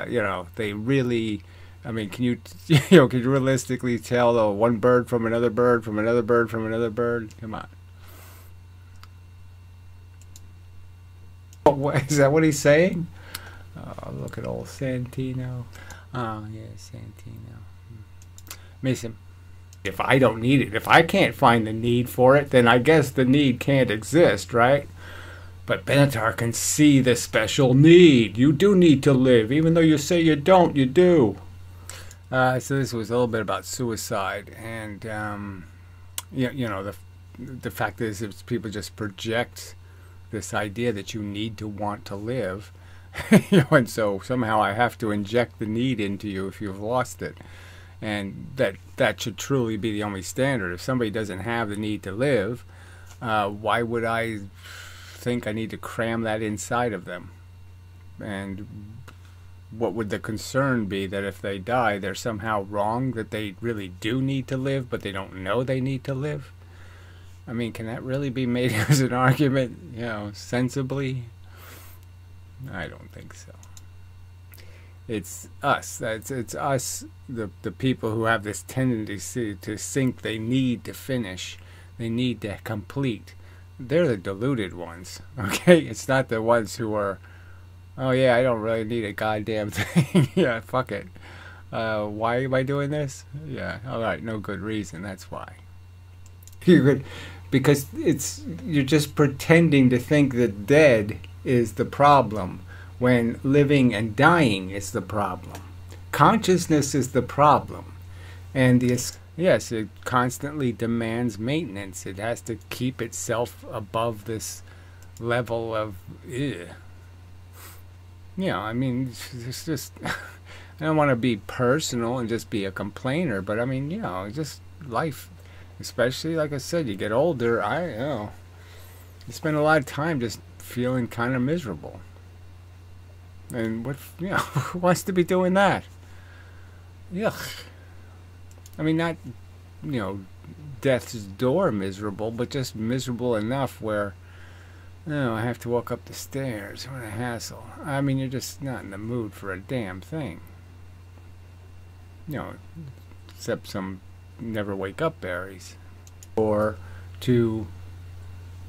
you know, they really, I mean, can you realistically tell one bird from another bird from another bird from another bird? Come on. What, is that what he's saying? Oh, look at old Santino. Oh, yeah, Santino. Miss him. If I don't need it, if I can't find the need for it, then I guess the need can't exist, right? But Benatar can see the special need. You do need to live. Even though you say you don't, you do. So this was a little bit about suicide. And, you know, the fact is people just project this idea that you need to want to live. You know, and so somehow I have to inject the need into you if you've lost it. And that should truly be the only standard. If somebody doesn't have the need to live, why would I think I need to cram that inside of them? And what would the concern be that if they die, they're somehow wrong, that they really do need to live, but they don't know they need to live? I mean, can that really be made as an argument, you know, sensibly? I don't think so. It's us. It's us, the people who have this tendency to think they need to finish, they need to complete. They're the deluded ones, okay? It's not the ones who are, oh yeah, I don't really need a goddamn thing. Yeah, fuck it. Why am I doing this? Yeah, all right, no good reason. That's why. Because you're just pretending to think that dead is the problem when living and dying is the problem. Consciousness is the problem. And yes, it constantly demands maintenance. It has to keep itself above this level of, you know, I mean, it's just, I don't want to be personal and just be a complainer, but I mean, you know, just life, especially, like I said, you get older, you know, you spend a lot of time just feeling kind of miserable. And what, you know, who wants to be doing that? Yuck. I mean, not, you know, death's door miserable, but just miserable enough where, you know, I have to walk up the stairs. What a hassle. I mean, you're just not in the mood for a damn thing. You know, except some never wake up berries. Or to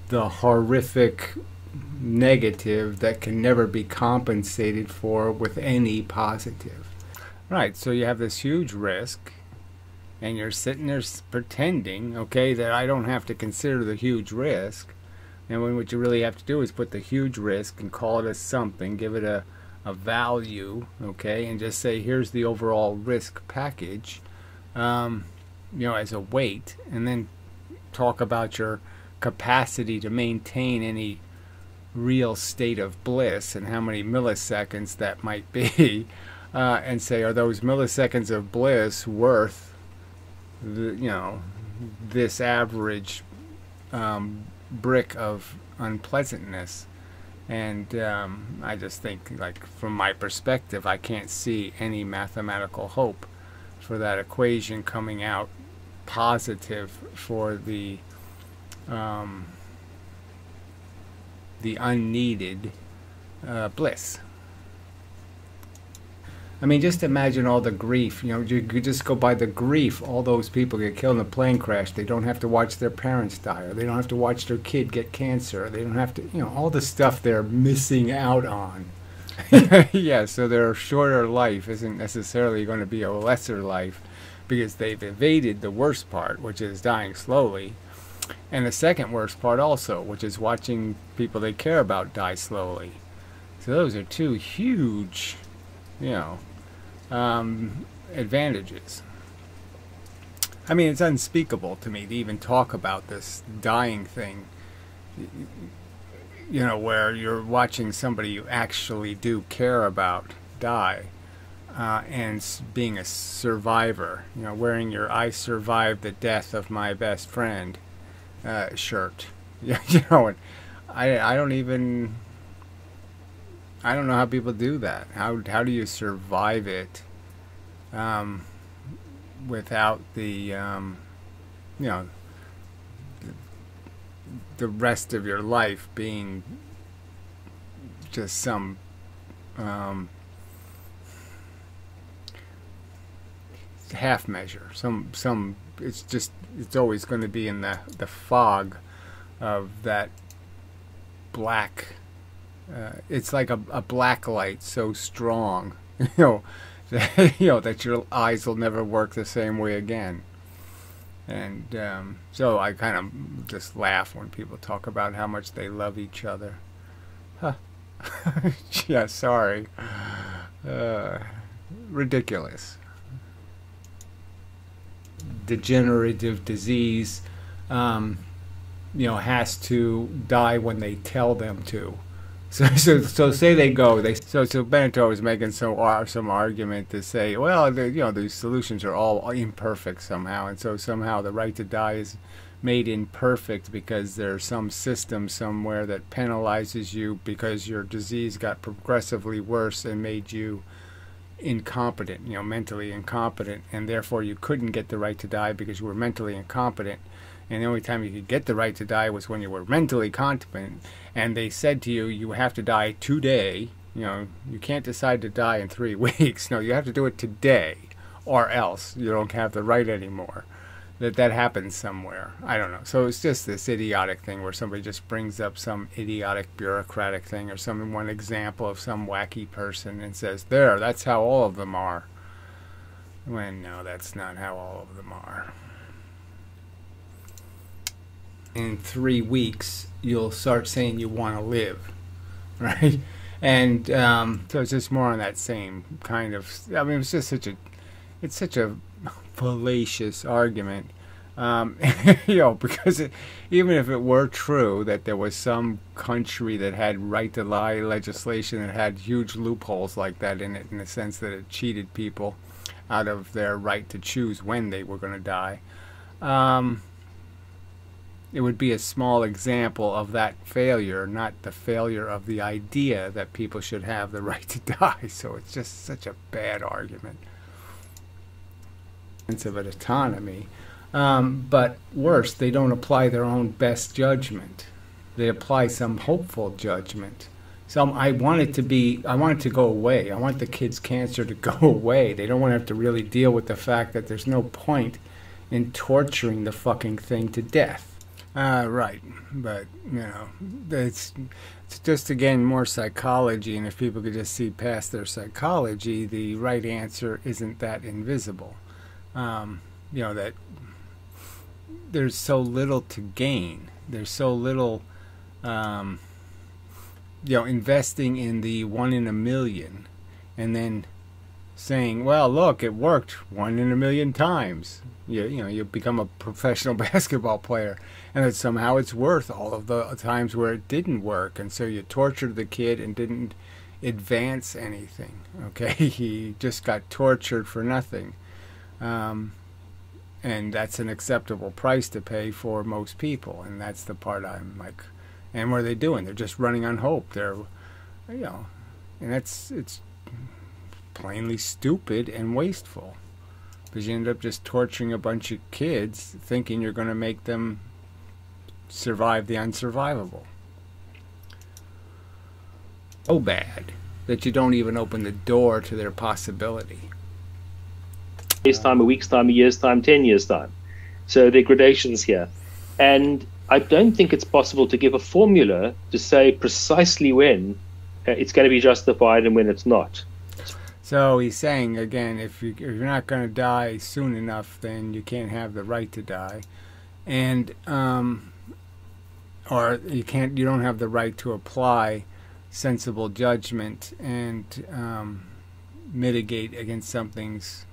the horrific negative that can never be compensated for with any positive. Right, so you have this huge risk, and you're sitting there pretending, okay, that I don't have to consider the huge risk. And when what you really have to do is put the huge risk and call it a something, give it a value, okay, and just say, here's the overall risk package, you know, as a weight, and then talk about your capacity to maintain any real state of bliss and how many milliseconds that might be, and say, are those milliseconds of bliss worth the, you know, this average brick of unpleasantness. And I just think, like, from my perspective, I can't see any mathematical hope for that equation coming out positive for the unneeded bliss. I mean, just imagine all the grief. You know, you could just go by the grief. All those people get killed in a plane crash. They don't have to watch their parents die, or they don't have to watch their kid get cancer. They don't have to, you know, all the stuff they're missing out on. Yeah, so their shorter life isn't necessarily going to be a lesser life because they've evaded the worst part, which is dying slowly. And the second worst part also, which is watching people they care about die slowly. So those are two huge, you know, advantages. I mean, it's unspeakable to me to even talk about this dying thing, you know, where you're watching somebody you actually do care about die, and being a survivor, you know, wearing your "I survived the death of my best friend" shirt. Yeah, you know, and I don't know how people do that. How do you survive it without the you know, the rest of your life being just some half measure, some it's always going to be in the fog of that black. It's like a black light so strong, you know, that your eyes will never work the same way again. And so I kind of just laugh when people talk about how much they love each other. Huh. Yeah, sorry. Ridiculous. Degenerative disease, you know, has to die when they tell them to. So say they go. So Benatar was making some argument to say, well, you know, the solutions are all imperfect somehow, and so somehow the right to die is made imperfect because there's some system somewhere that penalizes you because your disease got progressively worse and made you incompetent, you know, mentally incompetent, and therefore you couldn't get the right to die because you were mentally incompetent. And the only time you could get the right to die was when you were mentally competent, and they said to you, you have to die today. You know, you can't decide to die in 3 weeks. No, you have to do it today, or else you don't have the right anymore. That happens somewhere. I don't know. So it's just this idiotic thing where somebody just brings up some idiotic bureaucratic thing or one example of some wacky person and says, there, that's how all of them are. When no, that's not how all of them are. In 3 weeks, you'll start saying you want to live, right? And so it's just more on that same kind of. I mean, it's just such a fallacious argument, you know, because even if it were true that there was some country that had right to lie legislation that had huge loopholes like that in it, in the sense that it cheated people out of their right to choose when they were going to die. It would be a small example of that failure, not the failure of the idea that people should have the right to die. So it's just such a bad argument. Sense of an autonomy. But worse, they don't apply their own best judgment. They apply some hopeful judgment. I want it to go away. I want the kids' cancer to go away. They don't want to have to really deal with the fact that there's no point in torturing the fucking thing to death. Right, but, you know, it's just, again, more psychology, and if people could just see past their psychology, the right answer isn't that invisible. You know, that there's so little to gain. There's so little, you know, investing in the 1 in a million, and then saying, well, look, it worked 1 in a million times. You know, you become a professional basketball player, and that somehow it's worth all of the times where it didn't work, and so you tortured the kid and didn't advance anything. Okay, he just got tortured for nothing, and and that's an acceptable price to pay for most people. And that's the part I'm like, and what are they doing? They're just running on hope. They're, you know, and it's plainly stupid and wasteful, because you end up just torturing a bunch of kids thinking you're going to make them survive the unsurvivable. So bad that you don't even open the door to their possibility. A day's time, a week's time, a year's time, 10 years' time. So there are gradations here. And I don't think it's possible to give a formula to say precisely when it's going to be justified and when it's not. So he's saying, again, if you're not going to die soon enough, then you can't have the right to die. And, or you don't have the right to apply sensible judgment and mitigate against something's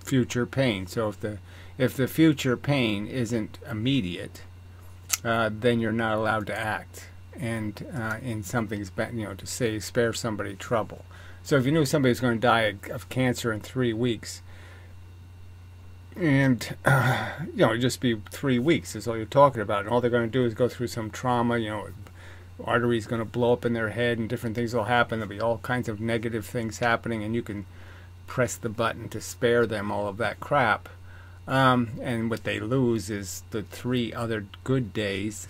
future pain. So if the future pain isn't immediate, then you're not allowed to act and in something's to say spare somebody trouble. So if you knew somebody was going to die of cancer in 3 weeks, and it'd just be 3 weeks is all you're talking about, and all they're going to do is go through some trauma, arteries going to blow up in their head and different things will happen. There'll be all kinds of negative things happening, and you can press the button to spare them all of that crap. And what they lose is the 3 other good days.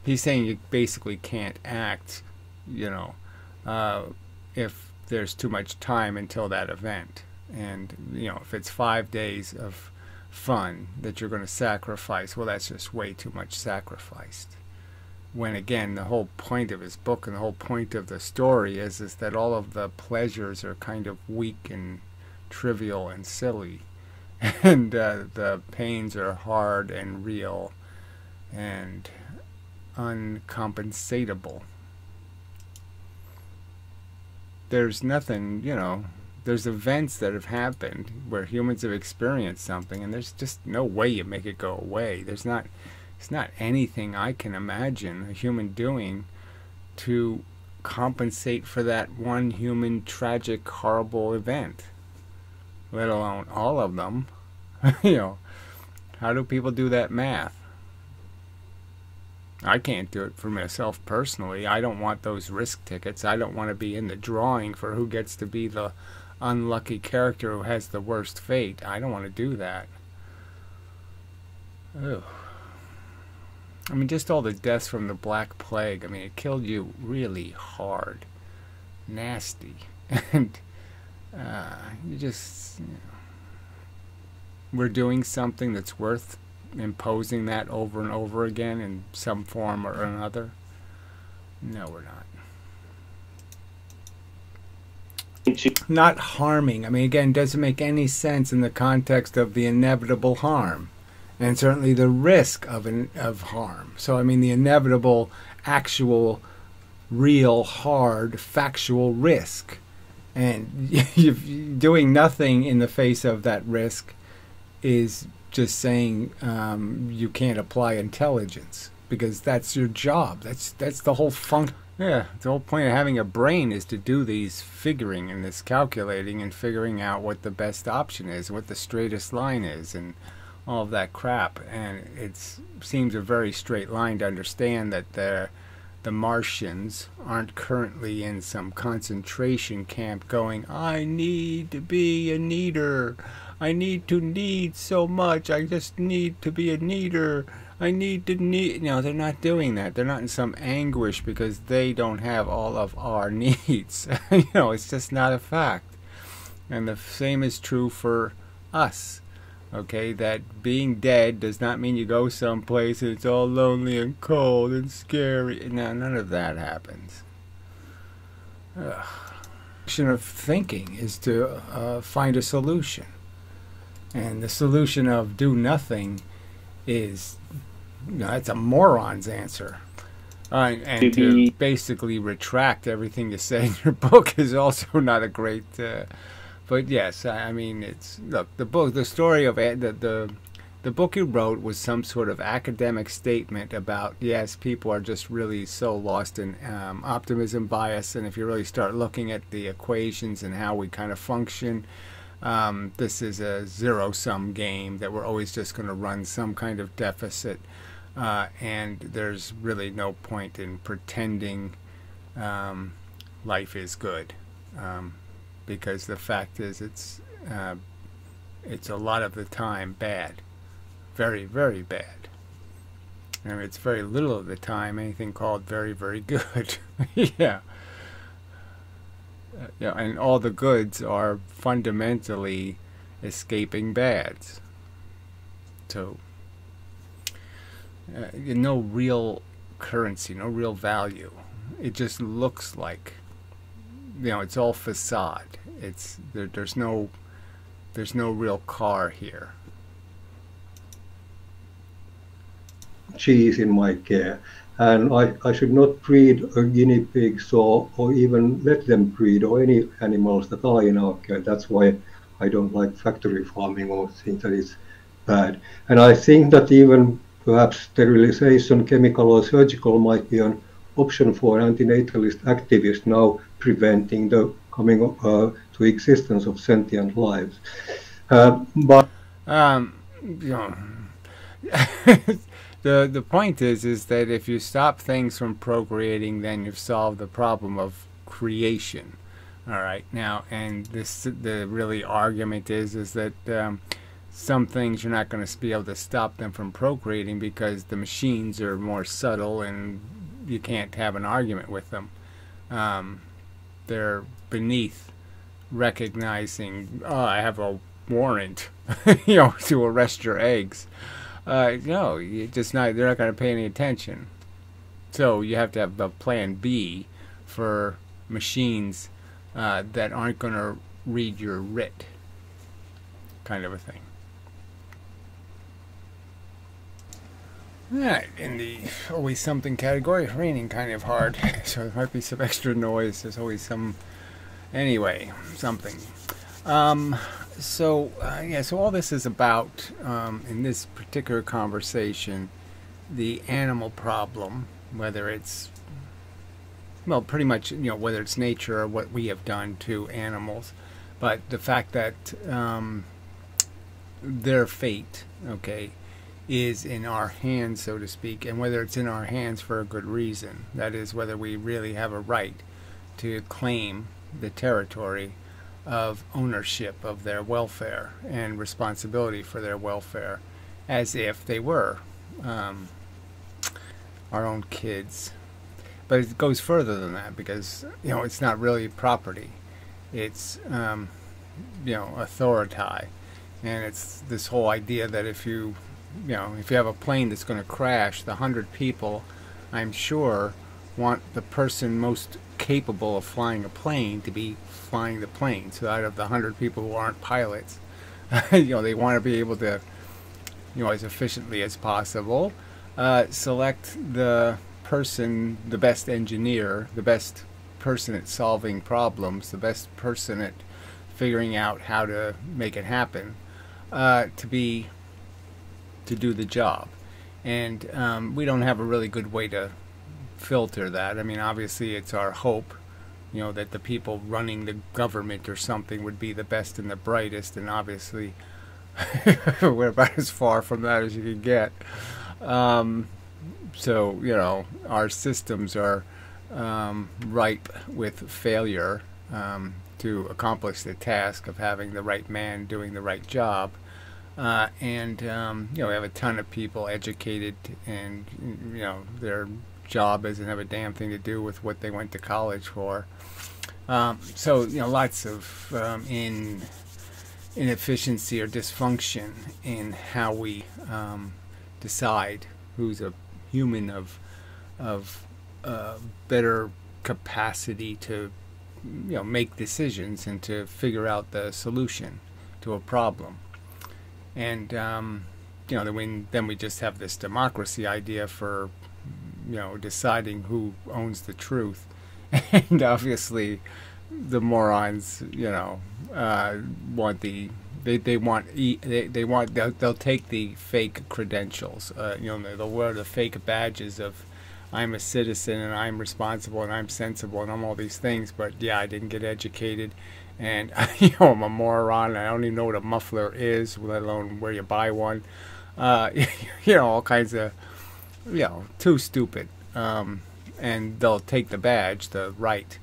He's saying you basically can't act, if there's too much time until that event. And, if it's 5 days of fun that you're going to sacrifice, well, that's just way too much sacrificed. When, again, the whole point of his book and the whole point of the story is that all of the pleasures are kind of weak and trivial and silly. And the pains are hard and real and uncompensatable. There's nothing, there's events that have happened where humans have experienced something, and there's just no way you make it go away. It's not anything I can imagine a human doing to compensate for that one human tragic, horrible event, let alone all of them. How do people do that math? I can't do it for myself personally. I don't want those risk tickets. I don't want to be in the drawing for who gets to be the unlucky character who has the worst fate. I don't want to do that. Ugh. I mean, just all the deaths from the Black Plague. I mean, it killed you really hard. Nasty. And you just... we're doing something that's worth imposing that over and over again in some form or another. No, we're not. Not harming. I mean, again, doesn't make any sense in the context of the inevitable harm, and certainly the risk of harm. So, I mean, the inevitable, actual, real, hard, factual risk, and doing nothing in the face of that risk is just saying you can't apply intelligence, because that's your job. That's the whole function. Yeah, the whole point of having a brain is to do these figuring and this calculating and figuring out what the best option is, what the straightest line is, and all of that crap. And it seems a very straight line to understand that the Martians aren't currently in some concentration camp going, I need to be a kneader. I need to knead so much. I just need to be a kneader. I need to knead. They're not doing that. They're not in some anguish because they don't have all of our needs. It's just not a fact. And the same is true for us. Okay, that being dead does not mean you go someplace and it's all lonely and cold and scary. No, none of that happens. Ugh. The of thinking is to find a solution. And the solution of do nothing is, that's a moron's answer. And to basically retract everything you say in your book is also not a great... but yes, I mean, look, the story of the the book you wrote was some sort of academic statement about, yes, people are just really so lost in optimism bias, and if you really start looking at the equations and how we kind of function, this is a zero-sum game, that we're always just going to run some kind of deficit, and there's really no point in pretending life is good, because the fact is it's a lot of the time bad. Very, very bad. I mean, it's very little of the time anything called very, very good. Yeah. Yeah, and all the goods are fundamentally escaping bads. So, no real currency, no real value. It just looks like, it's all facade. There's no real car here. Cheese in my care, and I should not breed guinea pigs or even let them breed, or any animals that are in our care. That's why I don't like factory farming or think that it's bad. And I think that even perhaps sterilization, chemical or surgical, might be an option for antinatalist activists now, preventing the coming to existence of sentient lives. But The point is that if you stop things from procreating, then you've solved the problem of creation. All right, now, and the really argument is that some things you're not going to be able to stop them from procreating because the machines are more subtle and you can't have an argument with them. They're beneath recognizing, I have a warrant, to arrest your eggs. No, they're not going to pay any attention. So you have to have a plan B for machines that aren't going to read your writ, kind of a thing. Alright, in the always something category, raining kind of hard, so there might be some extra noise. There's always some, anyway, something. So all this is about, in this particular conversation, the animal problem, whether it's, well, pretty much, whether it's nature or what we have done to animals, but the fact that their fate, is in our hands, so to speak, and whether it's in our hands for a good reason. That is, whether we really have a right to claim the territory of ownership of their welfare and responsibility for their welfare, as if they were our own kids. But it goes further than that, because it's not really property. It's authority, and it's this whole idea that if you have a plane that's going to crash, the 100 people, I'm sure, want the person most capable of flying a plane to be flying the plane. So out of the 100 people who aren't pilots, they want to be able to, as efficiently as possible, select the person, the best engineer, the best person at solving problems, the best person at figuring out how to make it happen, to do the job. And we don't have a really good way to filter that. I mean, obviously it's our hope, that the people running the government or something would be the best and the brightest, and obviously we're about as far from that as you can get. So, our systems are ripe with failure to accomplish the task of having the right man doing the right job. And we have a ton of people educated, and their job doesn't have a damn thing to do with what they went to college for. So lots of inefficiency or dysfunction in how we decide who's a human of better capacity to make decisions and to figure out the solution to a problem. And then we just have this democracy idea for deciding who owns the truth, and obviously the morons want the they want they'll take the fake credentials. They'll wear the fake badges of I'm a citizen and I'm responsible and I'm sensible and I'm all these things. But yeah, I didn't get educated, and I'm a moron. And I don't even know what a muffler is, let alone where you buy one. All kinds of too stupid. And they'll take the badge, the right,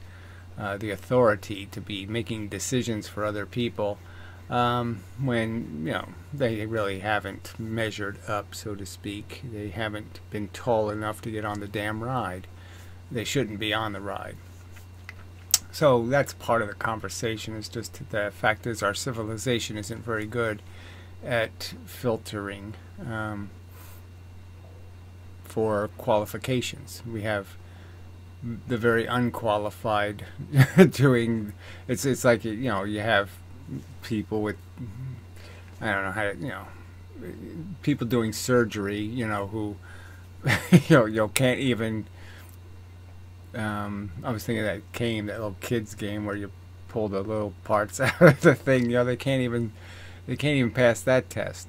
the authority to be making decisions for other people, when they really haven't measured up, so to speak. They haven't been tall enough to get on the damn ride. They shouldn't be on the ride. So that's part of the conversation. Is just the fact is our civilization isn't very good at filtering for qualifications. We have the very unqualified doing. It's like you have people with, I don't know how to, people doing surgery, who can't even. I was thinking of that game, that little kids game where you pull the little parts out of the thing. They can't even pass that test,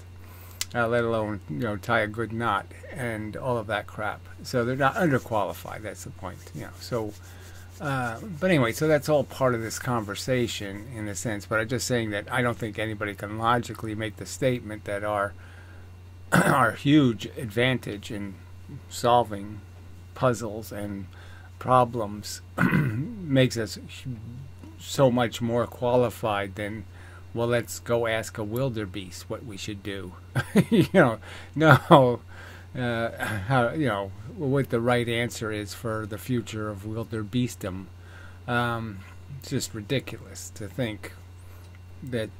let alone tie a good knot and all of that crap. So they're not underqualified. That's the point. So, but anyway, so that's all part of this conversation in a sense. But I'm just saying that I don't think anybody can logically make the statement that our huge advantage in solving puzzles and problems makes us so much more qualified than, well, let's go ask a wildebeest what we should do. No. What the right answer is for the future of wildebeestum. It's just ridiculous to think that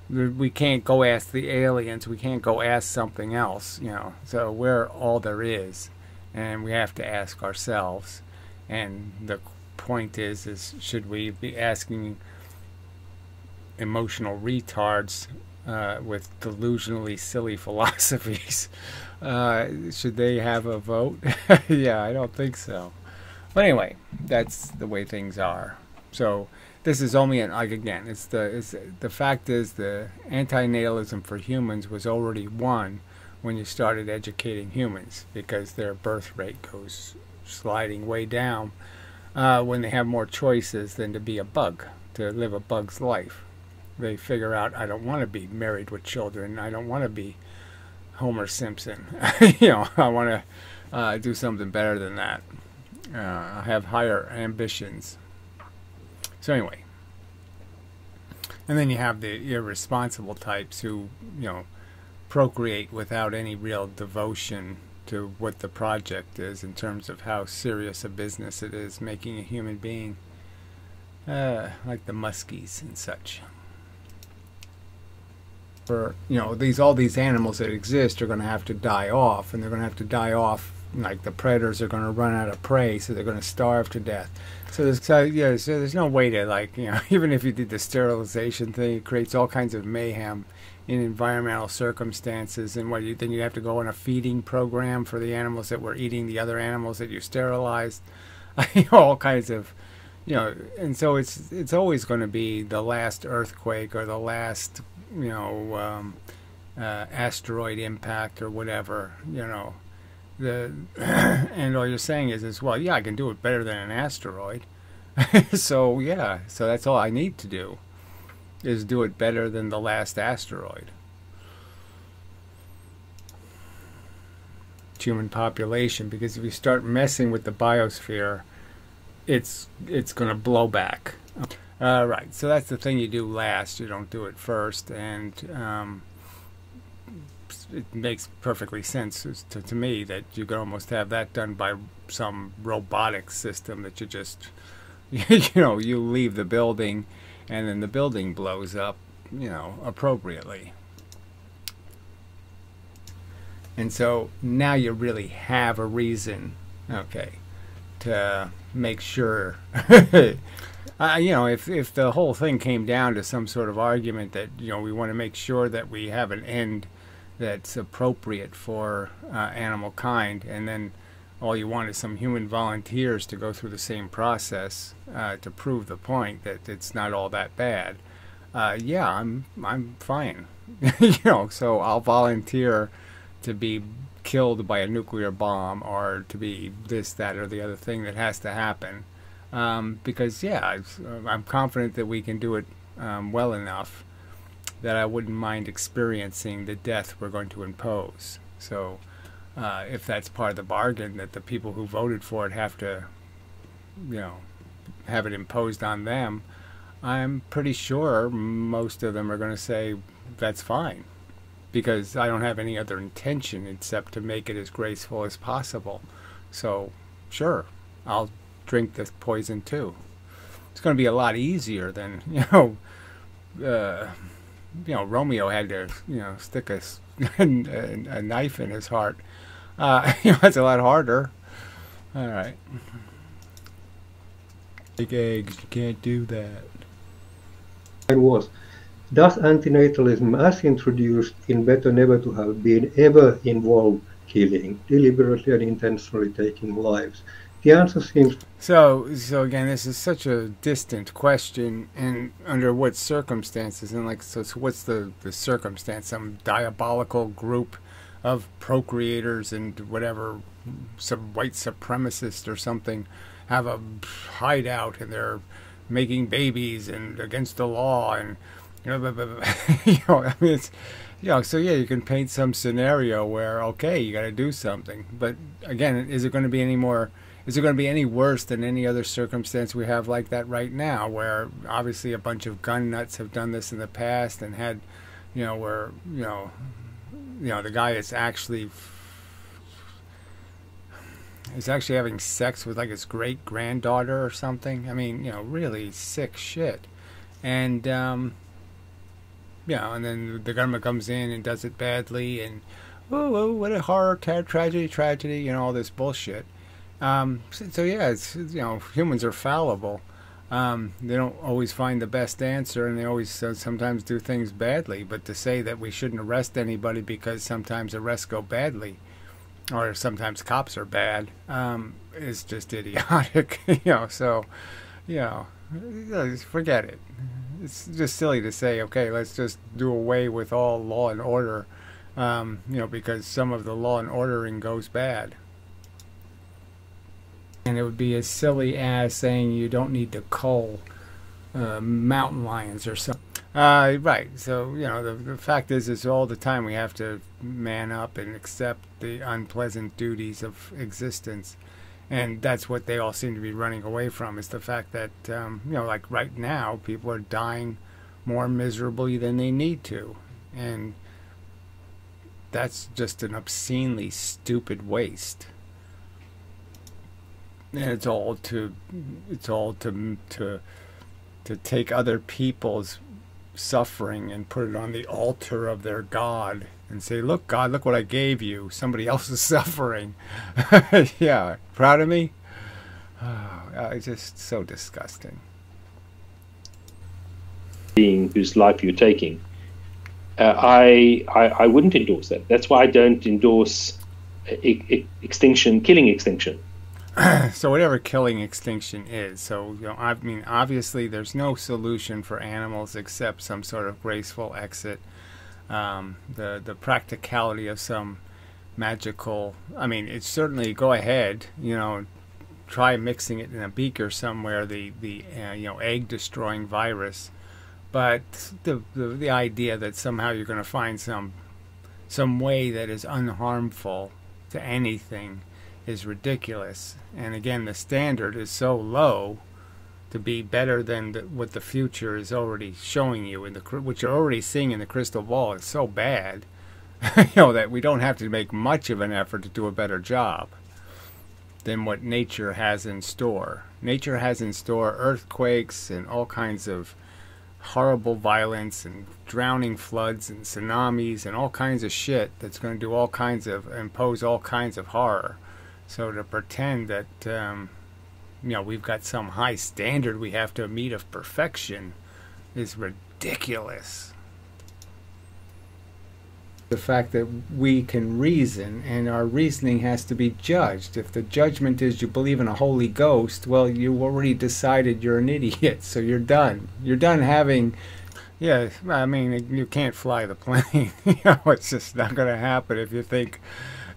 we can't go ask the aliens, we can't go ask something else, so we're all there is, and we have to ask ourselves. And the point is should we be asking emotional retards with delusionally silly philosophies? Should they have a vote? Yeah, I don't think so. But anyway, that's the way things are. So this is only the fact is the antinatalism for humans was already won when you started educating humans, because their birth rate goes sliding way down when they have more choices than to be a bug, to live a bug's life. They figure out, I don't want to be married with children. I don't want to be Homer Simpson. I want to do something better than that. I have higher ambitions. So anyway. And then you have the irresponsible types who, procreate without any real devotion to what the project is in terms of how serious a business it is making a human being. Like the muskies and such. For all these animals that exist are going to have to die off, and they're going to have to die off like the predators are going to run out of prey, so they're going to starve to death. So there's no way to even if you did the sterilization thing, it creates all kinds of mayhem in environmental circumstances, and then you have to go on a feeding program for the animals that were eating the other animals that you sterilized. All kinds of and so it's always going to be the last earthquake or the last asteroid impact or whatever, and all you're saying is well, yeah, I can do it better than an asteroid. So that's all I need to do, is do it better than the last asteroid. Human population, because if you start messing with the biosphere, it's going to blow back. Right, so that's the thing you do last. You don't do it first, and it makes perfectly sense to me that you could almost have that done by some robotic system that you just, you leave the building, and then the building blows up, appropriately. And so now you really have a reason, to make sure. If the whole thing came down to some sort of argument that, we want to make sure that we have an end that's appropriate for animal kind, and then all you want is some human volunteers to go through the same process to prove the point that it's not all that bad, yeah, I'm fine. You know, so I'll volunteer to be killed by a nuclear bomb, or to be this, that, or the other thing that has to happen. Because, yeah, I'm confident that we can do it well enough that I wouldn't mind experiencing the death we're going to impose. So if that's part of the bargain, that the people who voted for it have to, you know, have it imposed on them, I'm pretty sure most of them are going to say that's fine, because I don't have any other intention except to make it as graceful as possible. So sure, I'll drink this poison too. It's going to be a lot easier than, Romeo had to, stick a knife in his heart. It's a lot harder. All right. Big eggs, you can't do that. Was, does antinatalism as introduced in Better Never to Have Been ever involve killing, deliberately and intentionally taking lives? The answer seems... So again, this is such a distant question, and under what circumstances? And so what's the circumstance? Some diabolical group of procreators and whatever, some white supremacist or something, have a hideout and they're making babies and against the law, and it's, so yeah, you can paint some scenario where, okay, you got to do something, but again, is it going to be any worse than any other circumstance we have like that right now, where obviously a bunch of gun nuts have done this in the past and had, where the guy is actually having sex with like his great granddaughter or something. I mean, really sick shit. And and then the government comes in and does it badly, and oh, what a horror, tragedy, all this bullshit. So yeah, it's, humans are fallible. They don't always find the best answer, and they always sometimes do things badly. But to say that we shouldn't arrest anybody because sometimes arrests go badly, or sometimes cops are bad, is just idiotic. So forget it. It's just silly to say, okay, let's just do away with all law and order, because some of the law and ordering goes bad. And it would be as silly as saying you don't need to cull mountain lions or something. Right. So, the fact is all the time we have to man up and accept the unpleasant duties of existence. And that's what they all seem to be running away from, is the fact that, like right now, people are dying more miserably than they need to. And that's just an obscenely stupid waste. And it's all to take other people's suffering and put it on the altar of their God and say, look, God, look what I gave you. Somebody else is suffering. Yeah, proud of me? Oh, it's just so disgusting. Being whose life you're taking, I wouldn't endorse that. That's why I don't endorse killing extinction. So whatever killing extinction is, so I mean, obviously there's no solution for animals except some sort of graceful exit. The practicality of some magical, I mean, it's certainly, go ahead, try mixing it in a beaker somewhere, the egg destroying virus, but the idea that somehow you're going to find some way that is unharmful to anything is ridiculous. And again, the standard is so low to be better than what the future is already showing you, what you're already seeing in the crystal ball is so bad, that we don't have to make much of an effort to do a better job than what nature has in store. Nature has in store earthquakes and all kinds of horrible violence and drowning floods and tsunamis and all kinds of shit that's going to impose all kinds of horror. So to pretend that, we've got some high standard we have to meet of perfection is ridiculous. The fact that we can reason, and our reasoning has to be judged. If the judgment is you believe in a Holy Ghost, well, you already decided you're an idiot, so you're done. You're done having Yeah, I mean, you can't fly the plane. You know, it's just not going to happen if you think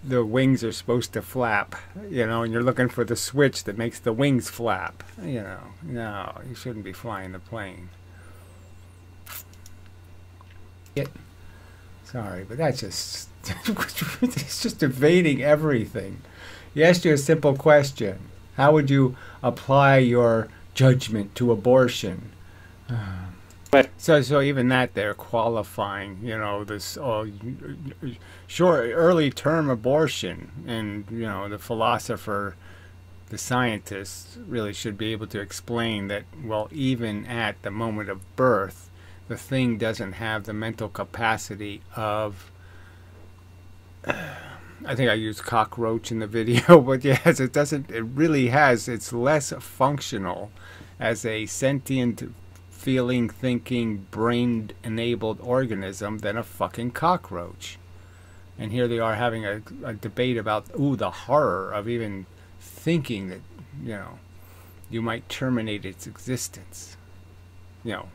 the wings are supposed to flap, you know, and you're looking for the switch that makes the wings flap. You know, no, you shouldn't be flying the plane. Sorry, but that's just, it's just evading everything. He asked you a simple question. How would you apply your judgment to abortion? So even that they're qualifying, you know, this short early term abortion, and you know the philosopher, the scientist really should be able to explain that, well, even at the moment of birth, the thing doesn't have the mental capacity of, I think I used cockroach in the video, but yes, it doesn't, it really has, it's less functional as a sentient, feeling, thinking, brain-enabled organism than a fucking cockroach. And here they are having a debate about, ooh, the horror of even thinking that, you know, you might terminate its existence. You know,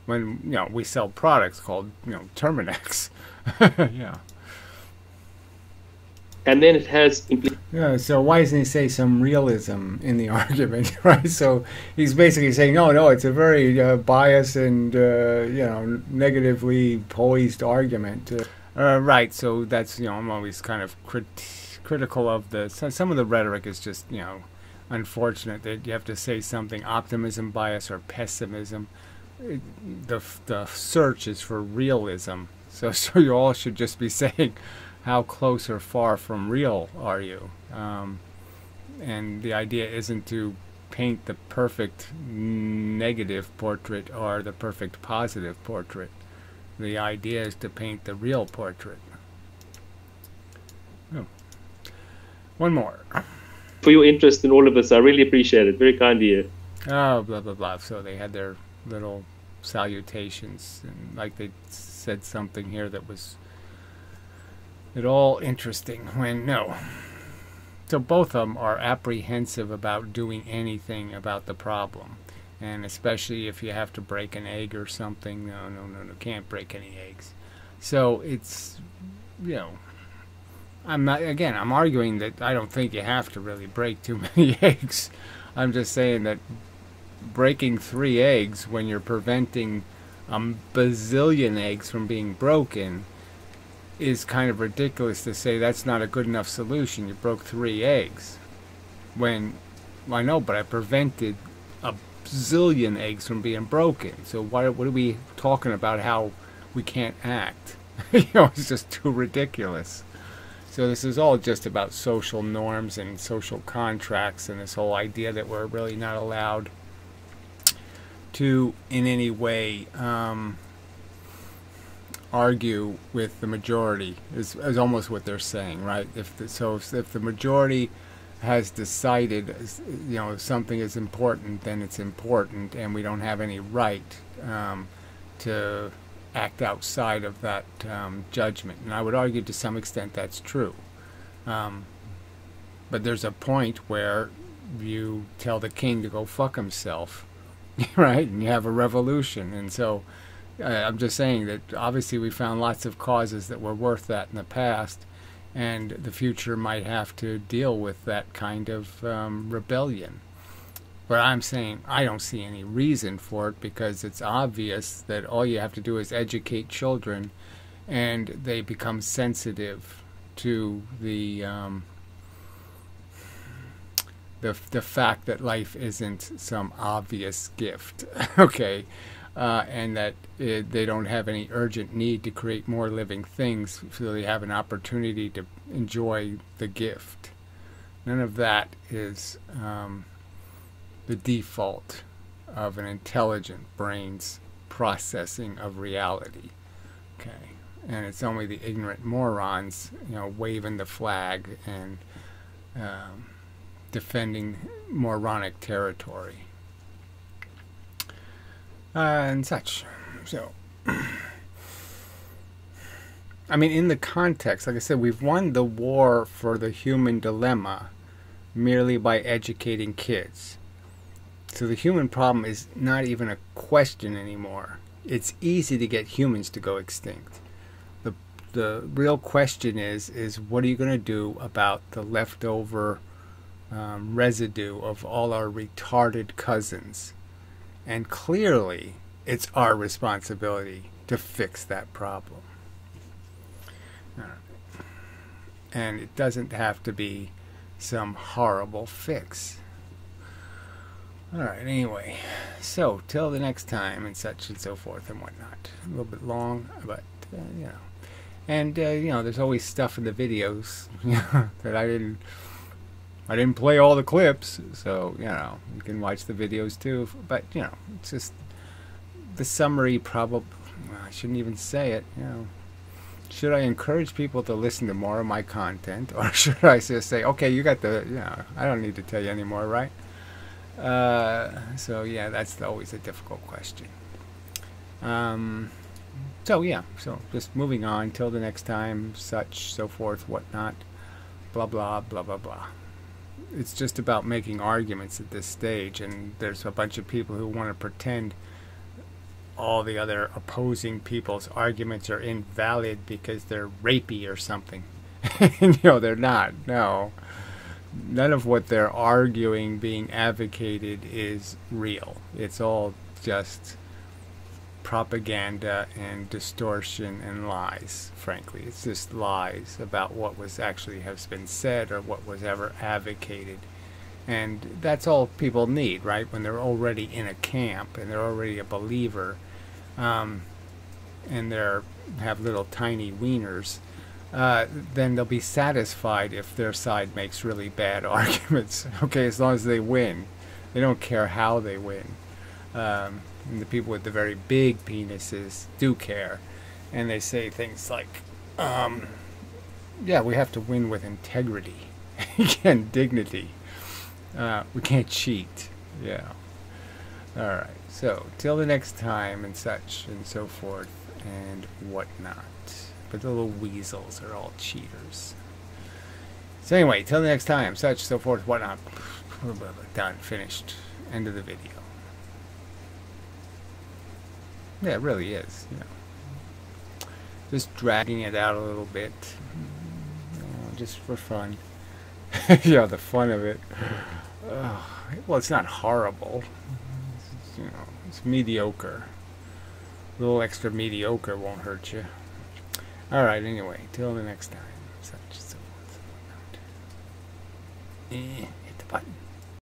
when, you know, we sell products called, you know, Terminex. Yeah. And then it has Yeah, so why doesn't he say some realism in the argument, right? So he's basically saying, no, it's a very biased and, you know, negatively poised argument. Right, so that's, you know, I'm always kind of critical of some of the rhetoric is just, you know, unfortunate that you have to say something, optimism bias or pessimism. The search is for realism. So you all should just be saying, how close or far from real are you? And the idea isn't to paint the perfect negative portrait or the perfect positive portrait. The idea is to paint the real portrait. Oh. One more. For your interest in all of this, I really appreciate it. Very kind of you. Oh, blah, blah, blah. So they had their little salutations, and like they said something here that was at all interesting when no. So both of them are apprehensive about doing anything about the problem. And especially if you have to break an egg or something, no, can't break any eggs. So it's, you know, I'm arguing that I don't think you have to really break too many eggs. I'm just saying that breaking 3 eggs when you're preventing a bazillion eggs from being broken is kind of ridiculous to say that's not a good enough solution. You broke 3 eggs. When, I know, but I prevented a zillion eggs from being broken. So what are we talking about how we can't act? You know, it's just too ridiculous. So this is all just about social norms and social contracts and this whole idea that we're really not allowed to in any way argue with the majority is almost what they're saying, right? If the majority has decided, you know, something is important, then it's important, and we don't have any right to act outside of that judgment. And I would argue to some extent that's true. But there's a point where you tell the king to go fuck himself, right? And you have a revolution. And so I'm just saying that obviously we found lots of causes that were worth that in the past, and the future might have to deal with that kind of rebellion. But I'm saying I don't see any reason for it, because it's obvious that all you have to do is educate children and they become sensitive to the fact that life isn't some obvious gift, okay? And that they don't have any urgent need to create more living things, so they have an opportunity to enjoy the gift. None of that is the default of an intelligent brain's processing of reality. Okay, and it's only the ignorant morons, you know, waving the flag and defending moronic territory. And such. So, I mean, in the context, like I said, we've won the war for the human dilemma merely by educating kids. So the human problem is not even a question anymore. It's easy to get humans to go extinct. The real question is what are you going to do about the leftover residue of all our retarded cousins? And clearly, it's our responsibility to fix that problem. And it doesn't have to be some horrible fix. Alright, anyway, so till the next time, and such and so forth and whatnot. A little bit long, but you know. And you know, there's always stuff in the videos that I didn't play all the clips, so you know, you can watch the videos too. But you know, it's just the summary. Probably, well, I shouldn't even say it. You know, should I encourage people to listen to more of my content, or should I just say, okay, you got the, you know, I don't need to tell you anymore, right? So yeah, that's always a difficult question. So yeah, so just moving on till the next time, such, so forth, whatnot, blah blah blah blah blah. It's just about making arguments at this stage, and there's a bunch of people who want to pretend all the other opposing people's arguments are invalid because they're rapey or something. You know, they're not. No. None of what they're arguing, being advocated, is real. It's all just propaganda and distortion and lies, frankly. It's just lies about what was actually has been said or what was ever advocated. And that's all people need, right? When they're already in a camp and they're already a believer, and they have little tiny wieners, then they'll be satisfied if their side makes really bad arguments. Okay, as long as they win. They don't care how they win. And the people with the very big penises do care. And they say things like, yeah, we have to win with integrity and dignity. We can't cheat. Yeah. Alright, so till the next time, and such and so forth and whatnot. But the little weasels are all cheaters. So anyway, till the next time, such, so forth, whatnot. Done, finished. End of the video. Yeah, it really is, you know. Just dragging it out a little bit. You know, just for fun. You know, the fun of it. Well, it's not horrible. It's, you know, it's mediocre. A little extra mediocre won't hurt you. Alright, anyway, till the next time. Such, so forth, whatnot. Hit the button.